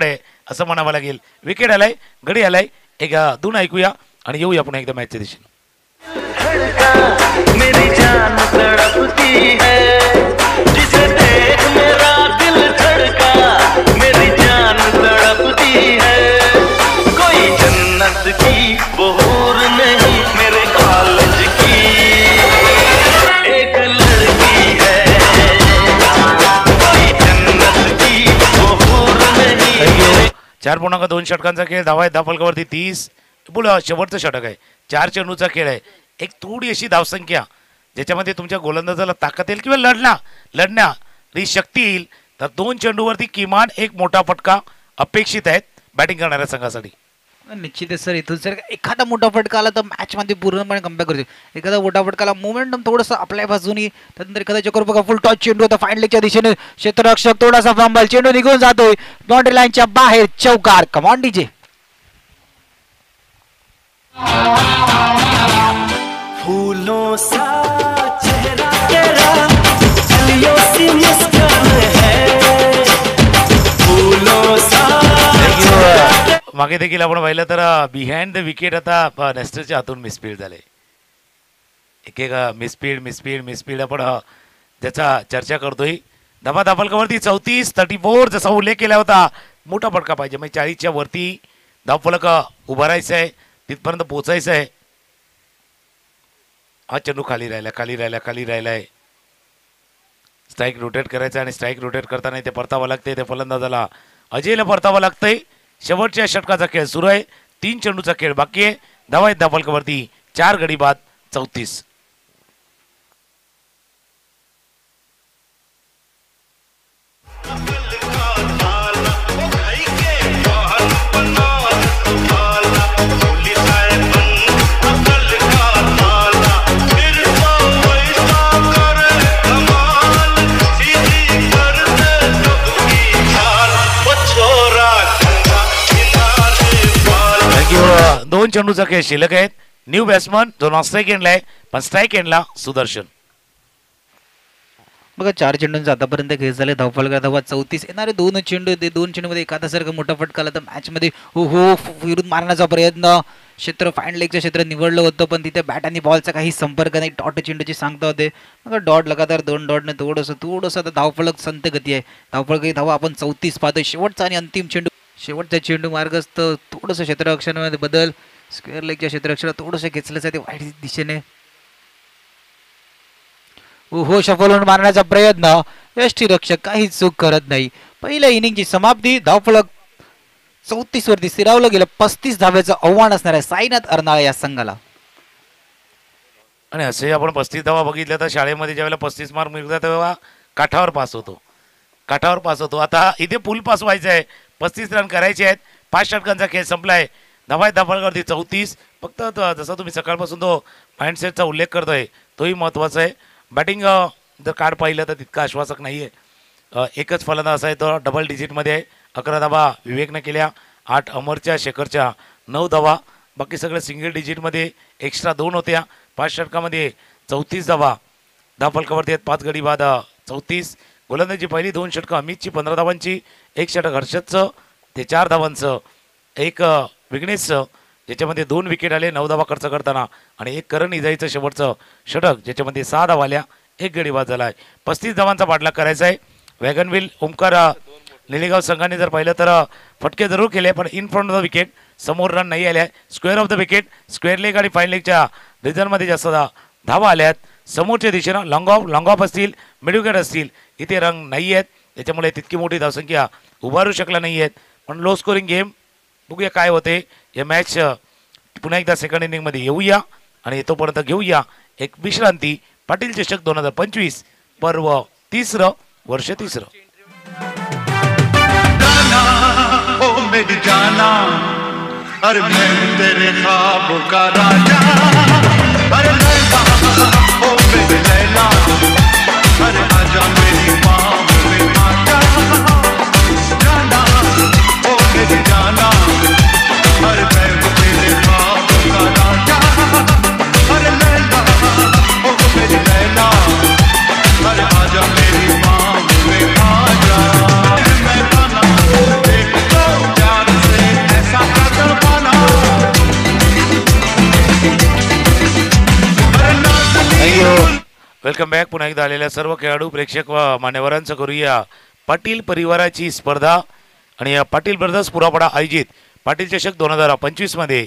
आहे असं म्हणावं लागेल. विकेट आलाय, गडी आलाय. एक धून ऐकूया आणि येऊया पुन्हा एकदा मॅचच्या दिशेने. मेरी जान तड़पती है जिसे देख मेरा दिल धड़का. मेरी जान तड़पती है कोई जन्नत की वो हूर नहीं मेरे कॉलेज की एक लड़की है. कोई जन्नत की वो हूर नहीं. 4.2 षटकांचा खेळ. धावा आहेत धावफलकावरती 30. पुढं शेवटचं षटक आहे. 4 चेंडूचा खेळ आहे. एक थोडी अशी धावसंख्या ज्याच्यामध्ये तुमच्या गोलंदाजाला ताकद येईल किंवा लढण्याची शक्ती येईल, तर 2 चेंडूवरती किमान एक मोठा फटका अपेक्षित आहेत बॅटिंग करणाऱ्या संघासाठी. निश्चितच सर, इथून जर एखादा मोठा फटका आला तर मॅच मध्ये पूर्णपणे कम्बॅक करतो. एखादा मोठा फटका आला, मोमेंटम थोडंसं आपल्या बाजूनी, त्यानंतर एखादा चक्कर बघा, फुल टॉच चेंडू होता फाईन लेगच्या दिशेने, क्षेत्ररक्षक थोडासा फंबल, चेंडू निघून जातोय बाउंड्री लाईनच्या बाहेर, चौकार. Come on DJ. फूलों सा चेहरा तेरा, कलियों सी मुस्कान है, फूलों सा. मागे देखील आपण पाहिलं तर बिहाइंड द विकेट आता नेस्टरच्या हातून मिसफील्ड झाले. एक मिसफील्ड आपण ज्याचा चर्चा करतोय. धाबा धाफलकावरती 34 जसा उल्लेख केला होता, मोठा फटका पाहिजे, म्हणजे 40च्या वरती धावफलक उभारायचं आहे, तिथपर्यंत पोहोचायचं आहे. हा चेंडू खाली राहिलाय. स्ट्राईक रोटेट करायचं आणि स्ट्राईक रोटेट करताना ते परतावं लागते, ते फलंदाजाला अजयला परतावं लागतंय. शेवटच्या षटकाचा खेळ सुरू आहे, 3 चेंडूचा खेळ बाकी आहे. धावा आहेत धावफलकावरती 4 गडी बाद 34. दोन चेंडूचा खेळ शिल्लक आहेत. न्यू बॅट्समन जो नॉन स्ट्राईक एंडला आहे, पण स्ट्राईक एंडला सुदर्शन. बघा 4 चेंडूंचा आतापर्यंत खेळ झाले, धावफलक धावा 34. येणारे 2 चेंडू, ते 2 चेंडूमध्ये एखादा सारखा मोठा फटका आला तर मॅच मध्ये विरुद्ध मारण्याचा प्रयत्न, क्षेत्र फाईन लेगचं क्षेत्र निवडलं होतं, पण तिथे बॅट आणि बॉलचा काही संपर्क नाही. डॉट चेंडूची सांगता होते. मग डॉट लगातार 2 डॉटने थोडंसं आता धावफलक संत गती आहे. धावफलक धावा आपण 34 पाहतोय. शेवटचा आणि अंतिम चेंडू, शेवटचा चेंडू मार्गस्थ, थोडंसं क्षेत्ररक्षणामध्ये बदल, स्क्वेअर लेगच्या क्षेत्ररक्षणाला थोडंसं खेचलं जाते वाईट दिशेने. सफल होऊन मारण्याचा प्रयत्न, यष्टीरक्षक काही चूक करत नाही. पहिल्या इनिंगची समाप्ती, धावफलक 34 वरती स्थिरावलं गेलं. 35 धाव्याचं आव्हान असणार आहे साईनाथ अर्नाळा या संघाला. आणि असे आपण 35 धावा बघितल्या तर शाळेमध्ये ज्यावेळेला 35 मार्क मिळतात तेव्हा काठावर पास होतो. आता इथे फुल पास व्हायचं आहे, 35 रन करायचे आहेत. 5 षटकांचा खेळ संपलाय. धावा आहेत धावफलकावरती 34. फक्त जसा तुम्ही सकाळपासून तो माइंडसेटचा उल्लेख करतोय तोही महत्त्वाचा आहे. बॅटिंग जर कार्ड पाहिलं तर तितकं आश्वासक नाही आहे. एकच फलंदाज आहे, तो डबल डिजिटमध्ये आहे. 11 धावा विवेकनं केल्या, 8 अमरच्या, शेखरच्या 9 धावा, बाकी सगळं सिंगल डिजिटमध्ये. एक्स्ट्रा 2 होत्या. 5 षटकामध्ये 34 धावा धावफलकावरती आहेत. 5 गडी बाद 34. गोलंदाजी पहिली 2 षटकं अमितची 15 धावांची, 1 षटक हर्षदचं ते 4 धावांचं, 1 विघ्नेशचं ज्याच्यामध्ये 2 विकेट आले 9 धावा खर्च करताना, आणि 1 करण इजाईचं शेवटचं षटक ज्याच्यामध्ये 6 धावा आल्या, 1 गडी बाद झाला आहे. 35 धावांचा पाठलाग करायचा आहे. वॅगनविल ओमकार निलेगाव संघाने जर पाहिलं तर फटके जरूर केले, पण in front of the wicket, समोर रन नाही आले. Square of the wicket, square leg आणि फाईन लेगच्या रिझनमध्ये जास्त धावा आल्या आहेत. समोरच्या दिशेनं लॉंग ऑफ असतील, मिड विकेट असतील, इथे रंग नाही आहेत, त्याच्यामुळे तितकी मोठी धावसंख्या उभारू शकला नाही आहेत. पण लो स्कोरिंग गेम, बघूया काय होते. या मॅच पुन्हा एकदा सेकंड इनिंगमध्ये येऊया आणि तोपर्यंत घेऊया एक विश्रांती. पाटील चषक 2025 पर्व 3, वर्ष 3. ओ मेरी जाना, अरे मैं तेरे ख्वाबों का राजा, अरे लैला, ओ मेरी लैला, अरे आजा मेरी बाहों में आजा, जाना, ओ मेरी जाना, अरे मैं तेरे ख्वाबों का राजा, अरे लैला, ओ मेरी लैला, अरे आजा मेरी बाहों में आजा. Welcome back. पुन्हा एकदा आलेल्या सर्व खेळाडू, प्रेक्षक व मान्यवरांचं करूया पाटील परिवाराची स्पर्धा. आणि या पाटील ब्रदर्स पुरापडा आयोजित पाटील चषक 2025 मध्ये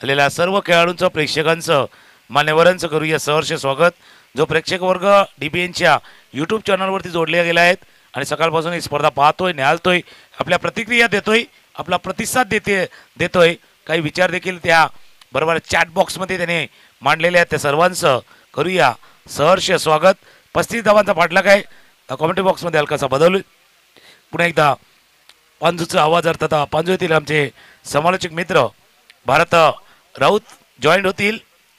आलेल्या सर्व खेळाडूंचं, प्रेक्षकांचं, मान्यवरांचं करूया सहर्ष स्वागत. जो प्रेक्षक वर्ग DBNच्या यूट्यूब चॅनलवरती जोडले गेले आहेत आणि सकाळपासून ही स्पर्धा पाहतोय, न्यालतोय, आपल्या प्रतिक्रिया देतोय, आपला प्रतिसाद देतोय, काही विचार देखील त्या बरोबर चॅट बॉक्समध्ये त्याने मांडलेले आहेत. त्या सर्वांचं करूया सहर्ष स्वागत. 35 धावांचा पाठलाग आहे. कॉमेंट्री बॉक्समध्ये हलकासा बदल. पुन्हा एकदा पांजूचा आवाज अर्थात पांजू येथील आमचे समालोचक मित्र भारत राऊत जॉईंट होतील.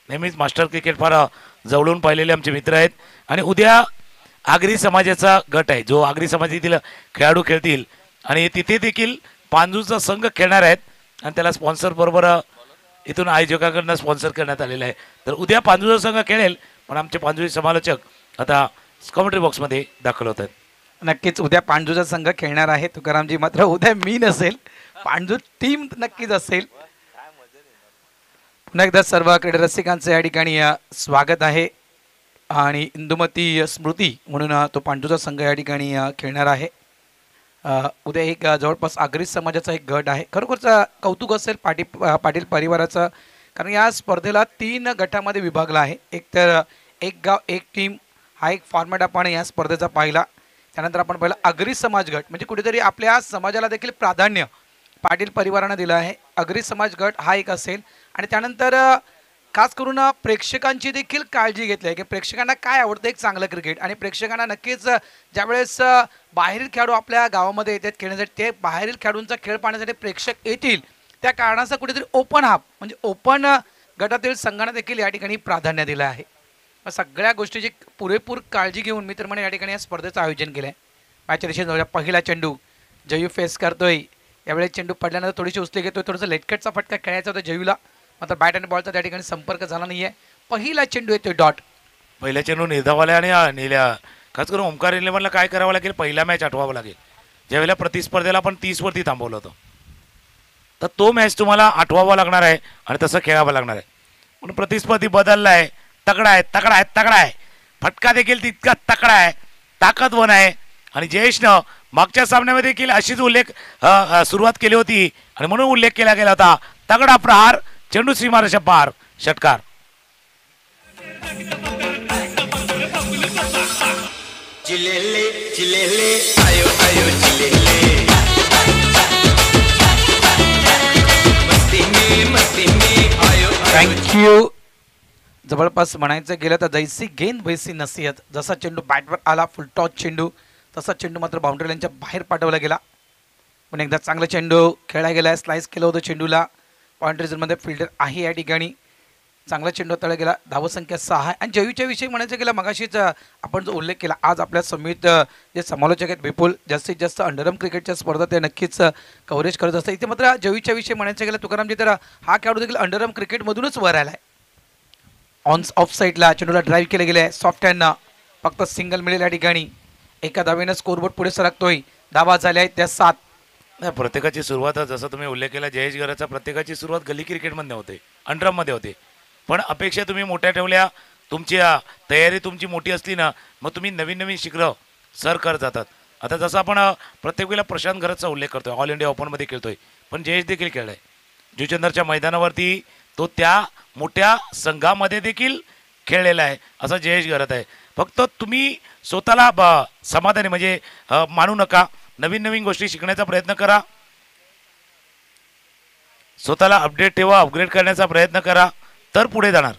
नेहमीच मास्टर क्रिकेट फार जवळून पाहिलेले आमचे मित्र आहेत. आणि उद्या आगरी समाजाचा गट आहे जो आगरी समाजातील खेळाडू खेळतील आणि तिथे देखील पांजूचा संघ खेळणार आहेत आणि त्याला स्पॉन्सर बरोबर इथून आयोजकाकडनं स्पॉन्सर करण्यात आलेलं आहे. तर उद्या पांजूचा संघ खेळेल पण आमचे पांजूचे समालोचक आता कॉमेंट्री बॉक्समध्ये दाखल होत आहेत. नक्कीच उद्या पांडूचा संघ खेळणार आहे तुकारामजी. मात्र उद्या मी नसेल, पांडू टीम नक्कीच असेल. पुन्हा एकदा सर्व क्रीडा रसिकांचं या ठिकाणी स्वागत आहे. आणि इंदुमती स्मृती म्हणून तो पांडूचा संघ या ठिकाणी खेळणार आहे. उद्या एक जवळपास आगरी समाजाचा एक गट आहे. खरोखरचं कौतुक असेल पाटील परिवाराचं, कारण या स्पर्धेला 3 गटामध्ये विभागला आहे. एक तर एक गाव एक टीम हा एक फॉर्मॅट आपण या स्पर्धेचा पाहिला. त्यानंतर आपण पाहिलं आगरी समाज गट, म्हणजे कुठेतरी आपल्या समाजाला देखील प्राधान्य पाटील परिवारानं दिलं आहे. आगरी समाज गट हा एक असेल. आणि त्यानंतर खास करून प्रेक्षकांची देखील काळजी घेतली आहे की प्रेक्षकांना काय आवडतं एक चांगलं क्रिकेट. आणि प्रेक्षकांना नक्कीच ज्यावेळेस बाहेरील खेळाडू आपल्या गावामध्ये येतात खेळण्यासाठी, ते बाहेरील खेळाडूंचा खेळ पाहण्यासाठी प्रेक्षक येतील. त्या कारणाचा कुठेतरी ओपन हाफ म्हणजे ओपन गटातील संघांना देखील या ठिकाणी प्राधान्य दिलं आहे. सगळ्या गोष्टीची पुरेपूर काळजी घेऊन मी तर म्हणे या ठिकाणी या स्पर्धेचं आयोजन केलं आहे. मॅचच्या दिशेने पहिला चेंडू जयू फेस करतोय. यावेळेस चेंडू पडल्यानंतर थोडीशी उचली घेतोय. थोडंसं लेटकटचा फटका खेळायचा होता जयूला, मात्र बॅट आणि बॉलचा त्या ठिकाणी संपर्क झाला नाहीये. पहिला चेंडू येतोय डॉट. पहिल्या चेंडू निर्धावल्या आणि नेल्या. खास करून ओंकार इलेव्हनला काय करावं लागेल, पहिला मॅच आठवावं लागेल. ज्यावेळेला प्रतिस्पर्धेला आपण 30 वरती थांबवलं होतं, तर तो मॅच तुम्हाला आठवावा लागणार आहे आणि तसं खेळावं लागणार आहे. म्हणून प्रतिस्पर्धी बदलला आहे. तगडा आहे, तगडा आहे, तगडा आहे. फटका देखील तितका तगडा आहे, ताकदवान आहे. आणि जयेशनं मागच्या सामन्यामध्ये देखील अशीच सुरुवात केली होती आणि म्हणून उल्लेख केला गेला होता. तगडा प्रहार, चेंडू सीमारेषा पार, षटकार. चिलेले चिलेले आयो आयो चिलेले मस्ती में आयो. थँक्यू. जवळपास म्हणायचं गेलं तर जैसी गेंद वैसी नसीहत. जसा चेंडू बॅटवर आला फुल टॉस चेंडू, तसा चेंडू मात्र बाउंड्री लाईनच्या बाहेर पाठवला गेला. पण एकदा चांगला चेंडू खेळला गेला आहे. स्लाइस केलं होतं चेंडूला. बाउंड्री झोनमध्ये फिल्डर आहे या ठिकाणी. चांगला चेंडू हाताळला गेला. धावसंख्या 6 आहे. आणि जयूच्या विषयी म्हणायचं गेलं मगाशीच आपण जो उल्लेख केला, आज आपल्या समित जे समालोचक आहेत विपुल, जास्तीत जास्त अंडरआर्म क्रिकेटच्या स्पर्धा ते नक्कीच कव्हरेज करत असतात. इथे मात्र जयूच्या विषयी म्हणायचं गेलं तुकारामजी, तर हा खेळाडू देखील अंडरआर्म क्रिकेटमधूनच वर आला आहे. ऑफ साईडला चेंडूला ड्राईव्ह केलं गेलं आहे. सॉफ्ट हँडनं फक्त सिंगल मिळेल या ठिकाणी. एका धावेनं स्कोरबोर्ड पुढे सरकतोय. धावा झाल्या आहेत त्या 7. नाही, प्रत्येकाची सुरुवात जसं तुम्ही उल्लेख केला जयेश गराचा, प्रत्येकाची सुरुवात गली क्रिकेटमध्ये होते, अंडरमध्ये होते. पण अपेक्षा तुम्ही मोठ्या ठेवल्या, तुमची तयारी तुमची मोठी असली ना, मग तुम्ही नवीन नवीन शिखरं सर करत जातात. आता जसं आपण प्रत्येक वेळेला प्रशांत गरजचा उल्लेख करतोय, ऑल इंडिया ओपनमध्ये खेळतोय, पण जयेश देखील खेळलाय जुचंदरच्या मैदानावरती. तो त्या मोठ्या संघामध्ये देखील खेळलेला आहे असं जयेश गरज आहे. फक्त तुम्ही स्वतःला समाधानी म्हणजे मानू नका. नवीन नवीन गोष्टी शिकण्याचा प्रयत्न करा. स्वतःला अपडेट ठेवा, अपग्रेड करण्याचा प्रयत्न करा, तर पुढे जाणार.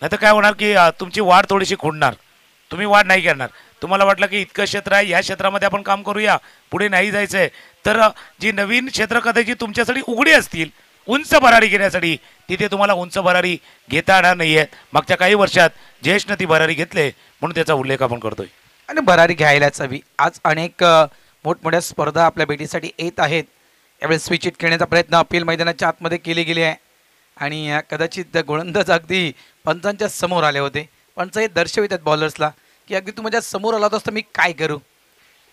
नाही तर काय होणार की तुमची वाढ थोडीशी खुंटणार, तुम्ही वाढ नाही करणार. तुम्हाला वाटलं की इतकं क्षेत्र आहे, या क्षेत्रामध्ये आपण काम करूया, पुढे नाही जायचं आहे, तर जी नवीन क्षेत्र कदाचित तुमच्यासाठी उघडी असतील उंच भरारी घेण्यासाठी, तिथे तुम्हाला उंच भरारी घेता येणार नाही आहे. मागच्या काही वर्षात जयेशनं ती भरारी घेतले म्हणून त्याचा उल्लेख आपण करतोय. आणि भरारी घ्यायलाच हवी. आज अनेक मोठमोठ्या स्पर्धा आपल्या भेटीसाठी येत आहेत. यावेळेस स्विच हिट खेळण्याचा प्रयत्न अपील मैदानाच्या आतमध्ये केले गेले आहे. आणि कदाचित गोलंदाज अगदी पंचांच्या समोर आले होते. पंच हे दर्शवितात बॉलर्सला की अगदी तू माझ्या समोर आला होतास तर मी काय करू.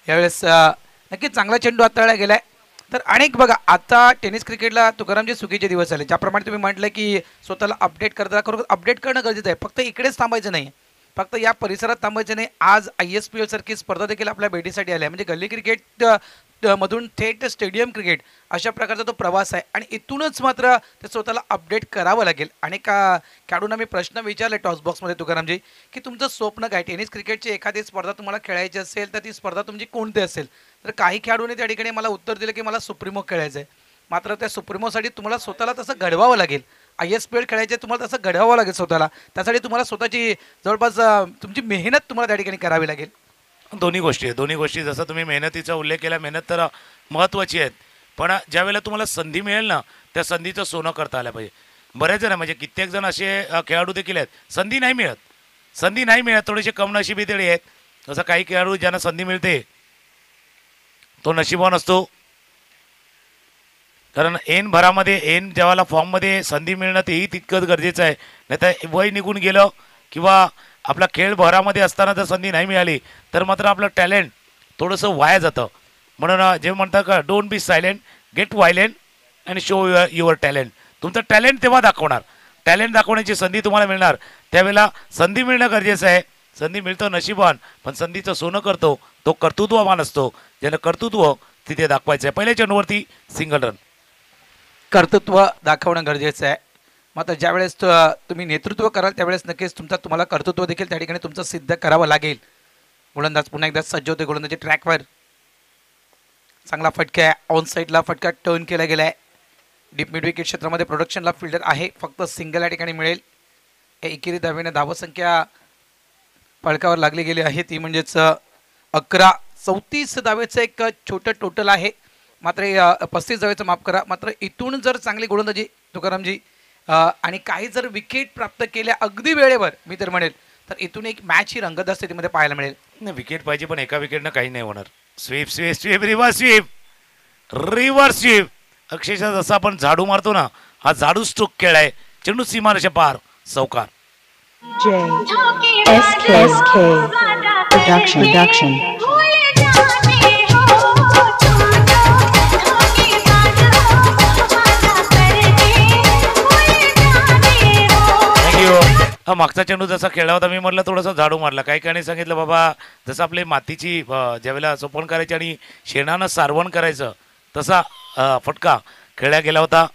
यावेळेस नक्कीच चांगला चेंडू हाताळला गेला आहे. तर अनेक बघा, आता टेनिस क्रिकेटला तुकारामचे चुकीचे दिवस आले. ज्याप्रमाणे तुम्ही म्हटलं की स्वतःला अपडेट करता, खरोखर अपडेट करणं गरजेचं आहे. फक्त इकडेच थांबायचं नाही, फक्त या परिसरात थांबायचं नाही. आज ISPL सारखी स्पर्धा देखील आपल्या भेटीसाठी आली आहे. म्हणजे गल्ली क्रिकेट मधून थेट स्टेडियम क्रिकेट अशा प्रकारचा तो प्रवास आहे. आणि इथूनच मात्र ते स्वतःला अपडेट करावं लागेल. अनेक खेळाडूंना मी प्रश्न विचारले टॉस बॉक्समध्ये तुकारामजी की तुमचं स्वप्न काय, टेनिस क्रिकेटची एखादी स्पर्धा तुम्हाला खेळायची असेल तर ती स्पर्धा तुमची कोणती असेल. तर काही खेळाडूंनी त्या ठिकाणी मला उत्तर दिलं की मला सुप्रीमो खेळायचं आहे. मात्र त्या सुप्रीमोसाठी तुम्हाला स्वतःला तसं घडवावं लागेल. ISPL खेळायचे तुम्हाला तसं घडवावं लागेल स्वतःला. त्यासाठी तुम्हाला स्वतःची जवळपास तुमची मेहनत तुम्हाला त्या ठिकाणी करावी लागेल. दोन्ही गोष्टी आहेत. दोन्ही गोष्टी जसं तुम्ही मेहनतीचा उल्लेख केला, मेहनत तर महत्त्वाची आहेत, पण ज्या वेळेला तुम्हाला संधी मिळेल ना त्या संधीचं सोनं करता आलं पाहिजे. बरेच जण म्हणजे कित्येक जण असे खेळाडू देखील आहेत, संधी नाही मिळत, थोडेसे कमनशिबी तरी आहेत. जसं काही खेळाडू ज्यांना संधी मिळते तो नशिबान असतो, कारण ऐन भरामध्ये ऐन जेव्हाला फॉर्ममध्ये संधी मिळणं तेही तितकंच गरजेचं आहे. नाही तर वय निघून गेलं किंवा आपला खेळ भरामध्ये असताना जर संधी नाही मिळाली तर मात्र आपलं टॅलेंट थोडंसं वाया जातं. म्हणून जे म्हणतात का, don't be silent, get violent and show your talent. तुमचं टॅलेंट तेव्हा दाखवणार, टॅलेंट दाखवण्याची संधी तुम्हाला मिळणार, त्यावेळेला संधी मिळणं गरजेचं आहे. संधी मिळतं नशिबान, पण संधीचं सोनं करतो तो कर्तृत्ववान असतो, ज्यानं कर्तृत्व तिथे दाखवायचं आहे. पहिल्या चेंडूवरती सिंगल रन. कर्तृत्व दाखवणं गरजेचं आहे. मात्र ज्यावेळेस तुम्ही नेतृत्व कराल त्यावेळेस नक्कीच तुम्हाला कर्तृत्व देखील त्या ठिकाणी तुमचं सिद्ध करावं लागेल. गोलंदाज पुन्हा एकदा सज्ज होते गोलंदाजी ट्रॅकवर. चांगला फटका आहे, ऑन साईडला फटका टर्न केला गेला आहे. डीप मिड विकेट क्षेत्रामध्ये प्रोडक्शनला फिल्डर आहे, फक्त सिंगल या ठिकाणी मिळेल. एकेरी धावेने धावसंख्या फळकावर लागली गेली आहे, ती म्हणजेच 11. 34 धावेचं एक छोटं टोटल आहे. मात्र 35 धावेचं माफ करा. मात्र इथून जर चांगली गोलंदाजी तुकारामजी आणि काही जर विकेट प्राप्त केल्या अगदी वेळेवर मी तर म्हणेल तर इथून एक मॅच ही रंगतदार स्थितीमध्ये पाहायला मिळेल. नाही, विकेट पाहिजे, पण एका विकेटनं काही नाही होणार. स्वीप रिव्हर्स स्वीप अक्षरशः जसं आपण झाडू मारतो ना, हा झाडू स्ट्रोक खेळ आहे. चेंडू सीमारेषा पार, चौकार. SK Production. हा मागचा चेंडू जसा खेळला होता, मी म्हटलं थोडंसं झाडू मारला. काही काही सांगितलं बाबा जसं आपली मातीची ज्यावेळेला सोपण करायची आणि शेणानं सारवण करायचं तसा फटका खेळला गेला होता.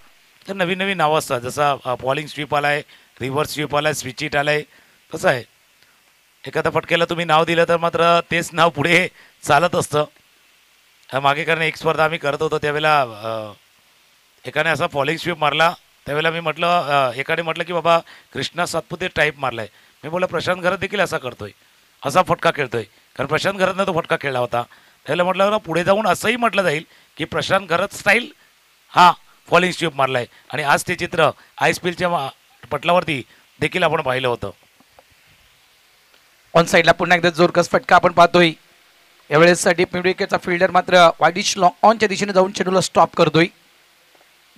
तर नवीन नवीन नावं असतात, जसा फॉलिंग स्वीप आला आहे, रिव्हर्स स्वीप आला आहे, स्विच इट आला आहे. कसं आहे, एखाद्या फटक्याला तुम्ही नाव दिलं तर मात्र तेच नाव पुढे चालत असतं. मागे कारण एक स्पर्धा आम्ही करत होतो त्यावेळेला एकाने असा फॉलिंग स्वीप मारला. त्यावेळेला मी म्हटलं, एकाने म्हटलं की बाबा कृष्णा सातपुते टाईप मारलाय. मी बोला प्रशांत घरात देखील असा करतोय, असा फटका खेळतोय, कारण प्रशांत घरातनं तो फटका खेळला होता. त्यावेळेला म्हटलं पुढे जाऊन असंही म्हटलं जाईल की प्रशांत घरात स्टाईल हा फॉलिंग स्वीप मारलाय. आणि आज ते चित्र ISPLच्या पटलावरती देखील आपण पाहिलं होतं. ऑन साईडला पुन्हा एकदा जोरकस फटका आपण पाहतोय. यावेळेस डीप मिड विकेटचा फिल्डर मात्र वाईडिश लॉंग ऑनच्या दिशेने जाऊन चेंडूला स्टॉप करतोय.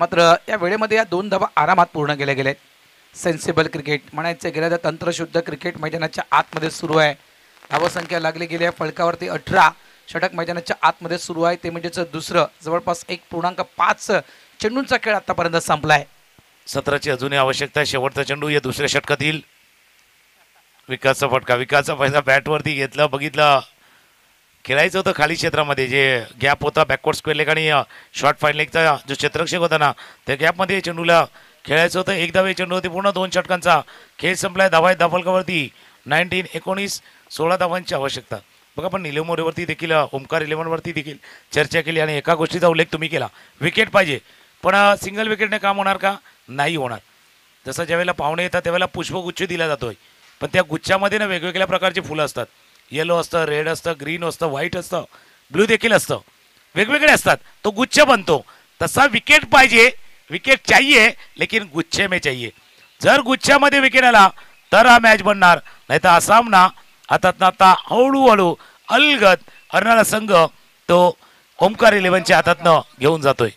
मात्र या वेळेमध्ये या 2 धावा आरामात पूर्ण केल्या गेल्या आहेत. सेन्सिबल क्रिकेट म्हणायचं गेलं तर तंत्रशुद्ध क्रिकेट मैदानाच्या आतमध्ये सुरू आहे. धावसंख्या लागली गेली आहे फलकावरती 18. षटक मैदानाच्या आतमध्ये सुरू आहे, ते म्हणजेच दुसरं. जवळपास 1.5 चेंडूंचा खेळ आतापर्यंत संपला आहे. 17ची अजूनही आवश्यकता आहे. शेवटचा चेंडू या दुसऱ्या षटकातील. विकासचा फटका, विकासचा पहिला बॅटवरती घेतलं, बघितलं खेळायचं होतं खाली क्षेत्रामध्ये, जे गॅप होता बॅकवर्ड स्क्वेअर लेग आणि शॉर्ट फाईन लेगचा जो क्षेत्ररक्षक होता ना, त्या गॅपमध्ये चेंडूला खेळायचं होतं. एक धावे चेंडू होती, पूर्ण 2 षटकांचा खेळ संपलाय. धावा आहेत धावफलकावरती 19 16 धावांची आवश्यकता. बघा, पण निलेमोरेवरती देखील ओमकार 11वरती देखील चर्चा केली आणि एका गोष्टीचा उल्लेख तुम्ही केला, विकेट पाहिजे, पण सिंगल विकेटने काम होणार का? नाही होणार. जसं ज्यावेळेला पाहुणे येतात त्यावेळेला पुष्पगुच्छ दिला जातोय, पण त्या गुच्छामध्ये ना वेगवेगळ्या प्रकारची फुलं असतात. येलो असतं, रेड असतं, ग्रीन असतं, व्हाईट असतं, ब्ल्यू देखील असतं, वेगवेगळे असतात. तो गुच्छ बनतो. तसा विकेट पाहिजे, विकेट चाहिए लेकिन गुच्छे में चाहिए. जर गुच्छामध्ये विकेट आला तर हा मॅच बनणार, नाही तर हा सामना आता हळूहळू अलगद अर्नाळा संघ तो ओमकार 11च्या हातातनं घेऊन जातोय.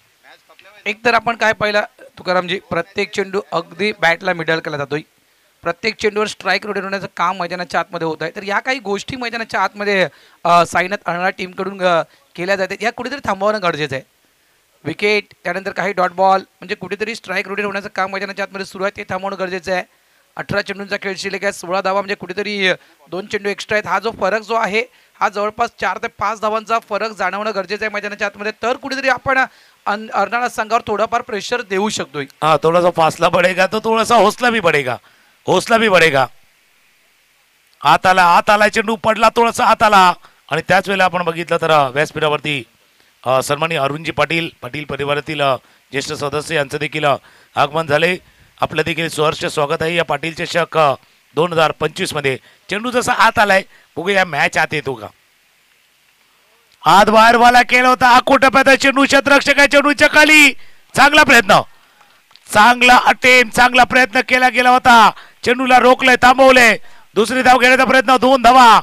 एक तर आपण काय पाहिलं तुकारामजी, प्रत्येक चेंडू अगदी बॅटला मिडल केला जातोय. प्रत्येक चेंडूवर स्ट्राईक रोटेट होण्याचं काम मैदानाच्या आतमध्ये होत आहे. तर या काही गोष्टी मैदानाच्या आतमध्ये साईनाथ अर्नाळा टीमकडून केल्या जातात, या कुठेतरी थांबवणं गरजेचं आहे. विकेट त्यानंतर काही डॉट बॉल म्हणजे कुठेतरी स्ट्राईक रोटेट होण्याचं काम मैदानाच्या आतमध्ये सुरू आहे, ते थांबवणं गरजेचं आहे. 18 चेंडूंचा खेळ शिल्लक आहे, 16 धावा म्हणजे कुठेतरी 2 चेंडू एक्स्ट्रा आहेत. हा जो फरक जो आहे हा जवळपास 4 ते 5 धावांचा फरक जाणवणं गरजेचं आहे मैदानाच्या आतमध्ये. तर कुठेतरी आपण अर्नाळा संघावर थोडाफार प्रेशर देऊ शकतोय. हाँ, थोड़ा सा फासला बढ़ेगा तो थोड़ा सा हौसला भी बढ़ेगा. आत आला चेंडू पडला, थोडासा आत आला आणि त्याच वेळेला आपण बघितलं तर व्यासपीठावरती सन्माननीय अरुणजी पाटील परिवारातील ज्येष्ठ सदस्य यांचं देखील आगमन झाले. आपलं देखील सहर्ष स्वागत आहे या पाटील चषक 2025 मध्ये. चेंडू जसा आत आलाय बघूया मॅच आत येतो का. आत बाहेर वाला केला होता आकोटप्याचा चेंडू क्षेत्ररक्षक चेंडूच्या खाली. चांगला प्रयत्न, चांगला अटेम्प्ट, चांगला प्रयत्न केला गेला होता. चेंडूला रोखलंय, थांबवलंय. दुसरी धाव घेण्याचा प्रयत्न, 2 धावा.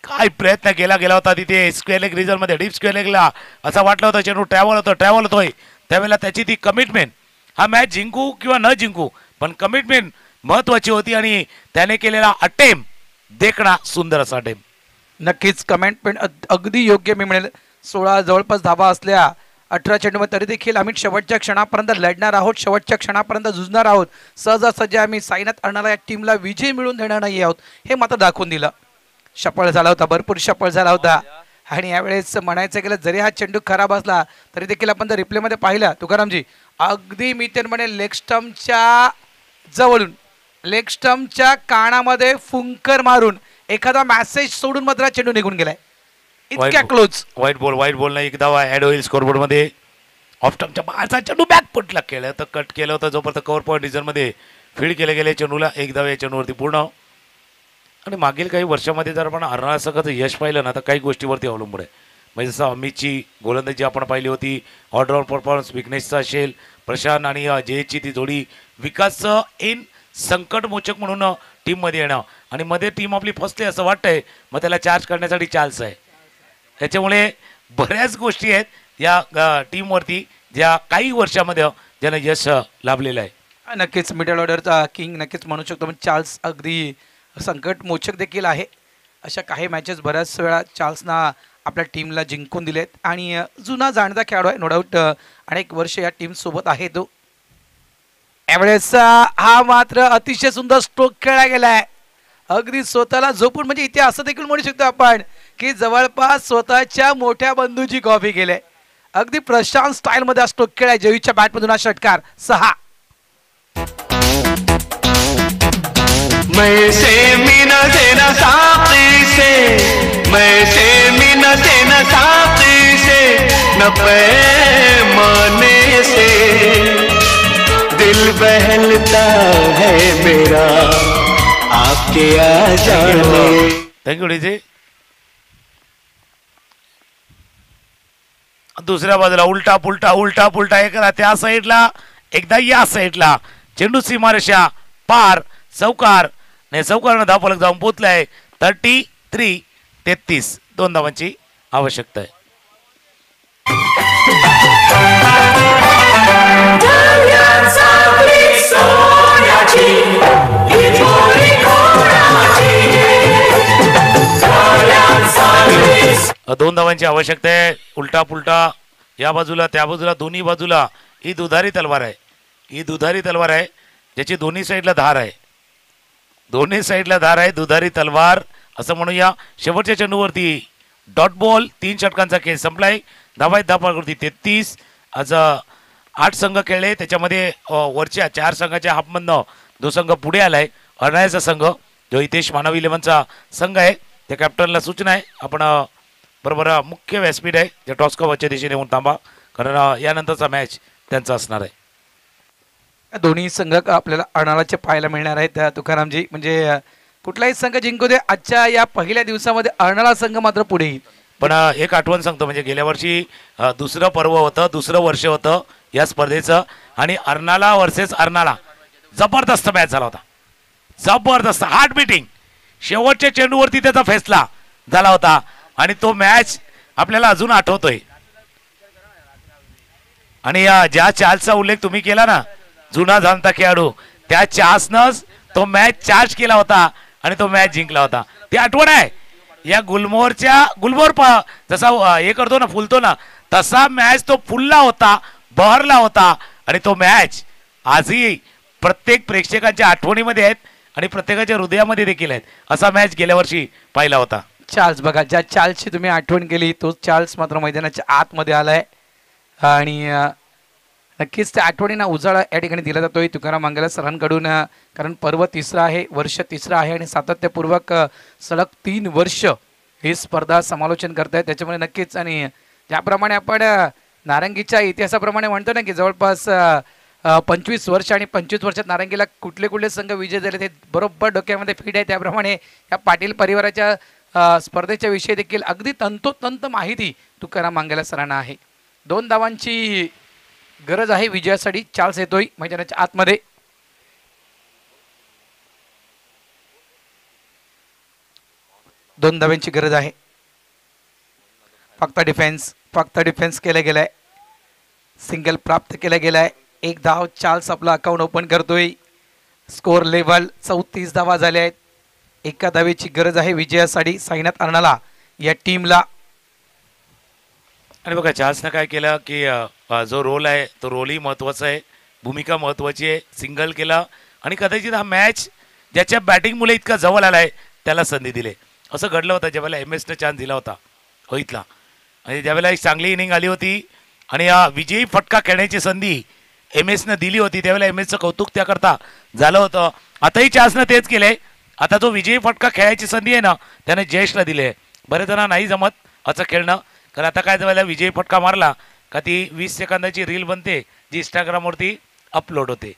काय प्रयत्न केला गेला होता तिथे स्क्वेअर लेग रिजन मध्ये, डीप स्क्वेअर लेगला. असं वाटलं होतं चेंडू ट्रॅव्हल होतोय. त्यावेळेला त्याची ती कमिटमेंट, हा मॅच जिंकू किंवा न जिंकू पण कमिटमेंट महत्वाची होती आणि त्याने केलेला अटेम्प्ट देखणा सुंदर असा अटेम्प्ट. नक्कीच कमेंटमेंट अगदी योग्य मी म्हणेल. 16 जवळपास धावा असल्या 18 चेंडूमध्ये तरी देखील आम्ही शेवटच्या क्षणापर्यंत लढणार आहोत, शेवटच्या क्षणापर्यंत झुंजणार आहोत. सहजासहजी आम्ही साईनाथ अण्णाला या टीमला विजय मिळवून देणार नाही आहोत हे मात्र दाखवून दिलं. शपळ झाला होता, भरपूर शपळ झाला होता. आणि यावेळेस म्हणायचं गेलं जरी हा चेंडू खराब असला तरी देखील आपण जर रिप्लेमध्ये पाहिला तुकारामजी, अगदी मी तर म्हणेल लेग स्टम्पच्या जवळून, लेग स्टम्पच्या कानामध्ये फुंकर मारून एखादा मेसेज सोडून मात्र चेंडू निघून गेलाय. इतक्या क्लोज. व्हाईट बॉल ना एक धावा ऍड होईल स्कोरबोर्ड मध्ये. ऑफ स्टम्पच्या बाहेरचा चेंडू बॅक फुटला, केलं तर कट केलं होतं जोपर्यंत कव्हर पॉईंट रिजन मध्ये फील्ड केले गेले चेंडूला. एक धावा या चेंडूवरती पूर्ण. आणि मागील काही वर्षामध्ये जर आपण अर्नाळा संघाचं यश पाहिलं ना तर काही गोष्टीवरती अवलंबून आहे. म्हणजे जसं अमितची गोलंदाजी आपण पाहिली होती, ऑलराऊंड परफॉर्मन्स विकनेसचा असेल, प्रशांत आणि जयची ती जोडी, विकासचं इन संकटमोचक म्हणून टीममध्ये येणं आणि मध्ये टीम आपली फसते असं वाटतंय, मग त्याला चार्ज करण्यासाठी चान्स आहे. त्याच्यामुळे बऱ्याच गोष्टी आहेत या टीमवरती ज्या काही वर्षामध्ये ज्यानं यश लाभलेलं आहे. नक्कीच मिडल ऑर्डरचा किंग नक्कीच म्हणू शकतो. पण चार्ल्स अगदी संकट मोचक देखील आहे. अशा काही मॅचेस बऱ्याच वेळा चार्ल्सना आपल्या टीमला जिंकून दिलेत आणि जुना जाणता खेळाडू आहे नो डाऊट. अनेक वर्ष या टीम सोबत आहे तो. यावेळेस हा मात्र अतिशय सुंदर स्ट्रोक खेळला गेलाय. अगदी स्वतःला झोपून, म्हणजे इथे असं देखील म्हणू शकतो आपण की जवळपास स्वतःच्या मोठ्या बंधूची कॉपी केली. अगदी प्रशांत स्टाईल मध्ये हा स्ट्रोक खेळाय. जयच्या बॅटमधून हा षटकार 6. मैं से मीना देना साथी से, मैं से मीना देना साथी से, न पैमाने से दिल बहलता है मेरा आपके आ जाने. Thank you DJ. दुसऱ्या बाजूला उलटा पुलटा उलटा पुलटा एकदा त्या साईडला एकदा या साईडला चेंडू सीमारेषा पार. चौकार नाही, चौकारनं धावफलक जाऊन पोहोचलाय. 33 2 धावांची आवश्यकता आहे. दोन धावांची आवश्यकता आहे. उलटा पुलटा या बाजूला त्या बाजूला दोन्ही बाजूला ही दुधारी तलवार आहे. ही दुधारी तलवार आहे ज्याची दोन्ही साईडला धार आहे. दोन्ही साईडला धार आहे, दुधारी तलवार असं म्हणूया. शेवटच्या चेंडूवरती डॉट बॉल. 3 षटकांचा खेळ संपलाय. धावा धावफलकावरती 33. आज 8 संघ खेळले, त्याच्यामध्ये वरच्या 4 संघाच्या हाफमधनं 2 संघ पुढे आलाय. अर्नाळ्याचा संघ जो हितेश मानव 11चा संघ आहे, त्या कॅप्टनला सूचना आहे आपण बरोबर मुख्य व्यासपीठ आहे जे टॉस कव्हरच्या दिशेने येऊन थांबा, कारण यानंतरचा मॅच त्यांचा असणार आहे. दोन्ही संघ आपल्याला अर्नाळाचे पाहायला मिळणार आहेत तुकारामजी. म्हणजे कुठलाही संघ जिंकू दे, आजच्या या पहिल्या दिवसामध्ये अर्नाळा संघ मात्र पुढे येईल. पण एक आठवण सांगतो, म्हणजे गेल्या वर्षी दुसरं पर्व होतं, दुसरं वर्ष होतं या स्पर्धेचं आणि अर्नाळा वर्सेस अर्नाळा जबरदस्त मॅच झाला होता. जबरदस्त हार्ट बीटिंग. शेवटच्या चेंडूवरती त्याचा फैसला झाला होता आणि तो मॅच आपल्याला अजून आठवतोय. आणि ज्या चार्जचा उल्लेख तुम्ही केला ना, जुना जाणता खेळाडू, त्या चार्जनंच तो मॅच चार्ज केला होता आणि तो मॅच जिंकला होता. ती आठवण आहे या गुलमोहर जसा हे करतो ना, फुलतो ना, तसा मॅच तो फुलला होता, बहरला होता आणि तो मॅच आजही प्रत्येक प्रेक्षकांच्या आठवणीमध्ये आहेत आणि प्रत्येकाच्या हृदयामध्ये देखील आहेत. असा मॅच गेल्या वर्षी पाहिला होता. चार्ल्स बघा, ज्या चार्ल्सची तुम्ही आठवण केली तो चार्ल्स मात्र मैदानाच्या आतमध्ये आलाय आणि नक्कीच त्या आठवणींना उजाळा या ठिकाणी दिला जातोय तुकाराम मंगला सरांकडून. कारण पर्व तिसरं आहे, वर्ष तिसरं आहे आणि सातत्यपूर्वक सलग 3 वर्ष ही स्पर्धा समालोचन करतायत. त्याच्यामुळे नक्कीच, आणि ज्याप्रमाणे आपण नारंगीच्या इतिहासाप्रमाणे म्हणतो ना की जवळपास 25 वर्ष आणि 25 वर्षात नारंगीला कुठले कुठले संघ विजय झाले ते बरोबर डोक्यामध्ये फिट आहे. त्याप्रमाणे या पाटील परिवाराच्या स्पर्धेच्या विषयी देखील अगदी तंतोतंत माहिती तुकाराम मांगेला सरांना आहे. 2 धावांची गरज आहे विजयासाठी. चार्ल्स येतोय मैदानाच्या आतमध्ये. दोन धाव्यांची गरज आहे. फक्त डिफेन्स केला गेलाय. सिंगल प्राप्त केला गेलाय. 1 धाव. चार्ल्स आपला अकाउंट ओपन करतोय. स्कोर लेवल 34 धावा झाल्या आहेत. 1 धावेची गरज आहे विजयासाठी साईनाथ अर्णाला या टीमला. आणि बघा चार्ल्सनं काय केलं की जो रोल आहे तो रोलही महत्त्वाचा आहे, भूमिका महत्त्वाची आहे. सिंगल केला आणि कदाचित हा मॅच ज्याच्या बॅटिंगमुळे इतका जवळ आला आहे त्याला संधी दिली. असं घडलं होतं ज्यावेळेला MS-नं चान्स दिला होता होईतला. आणि ज्यावेळेला एक चांगली इनिंग आली होती आणि हा विजयी फटका खेळण्याची संधी MS-नं दिली होती त्यावेळेला MS-चं कौतुक त्याकरता झालं होतं. आताही चार्ल्सनं तेच केलं आहे. आता जो विजयी फटका खेळायची संधी आहे ना त्याने जयेशला दिली आहे. बरेच जण नाही जमत असं खेळणं, कारण आता काय वेळेला विजयी फटका मारला का ती 20 सेकंदाची रील बनते जी इंस्टाग्रामवरती अपलोड होते.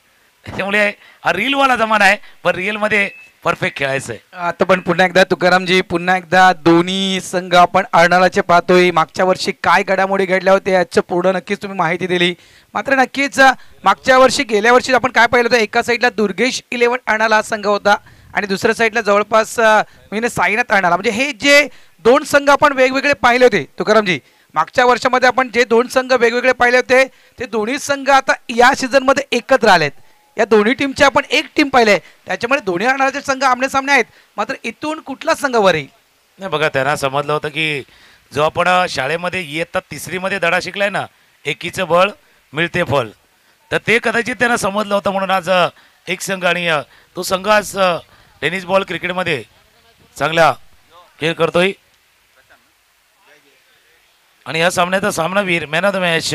त्यामुळे हा रीलवाला जमाना आहे, पण रिअलमध्ये परफेक्ट खेळायचं आहे. आता पण पुन्हा एकदा तुकारामजी, पुन्हा एकदा दोन्ही संघ आपण अर्नाळाचे पाहतोय. मागच्या वर्षी काय घडामोडी घडल्या होत्या याचं पूर्ण नक्कीच तुम्ही माहिती दिली. मात्र नक्कीच मागच्या वर्षी गेल्या वर्षी आपण काय पाहिलं होतं, एका साईडला दुर्गेश 11 अर्नाळा हा संघ होता आणि दुसऱ्या साईडला जवळपास म्हणजे साईनाथ अर्नाळा. म्हणजे हे जे 2 संघ आपण वेगवेगळे पाहिले होते तुकारामजी, मागच्या वर्षामध्ये आपण जे 2 संघ वेगवेगळे पाहिले होते ते दोन्ही संघ आता या सीझनमध्ये एकत्र आलेत. या दोन्ही टीमचे आपण एक टीम पाहिले, त्याच्यामुळे दोन्ही अर्नाळाचे संघ आमने सामने आहेत. मात्र इथून कुठला संघ वर येईल? नाही बघा, त्यांना समजलं होतं की जो आपण शाळेमध्ये इयत्ता 3रीमध्ये धडा शिकलाय ना, एकीचं बळ मिळते फळ, तर ते कदाचित त्यांना समजलं होतं. म्हणून आज एक संघ आणि तो संघ आज टेनिस बॉल क्रिकेटमध्ये चांगला खेळ करतोय. आणि या सामन्याचा सामनावीर मॅन ऑफ द मॅच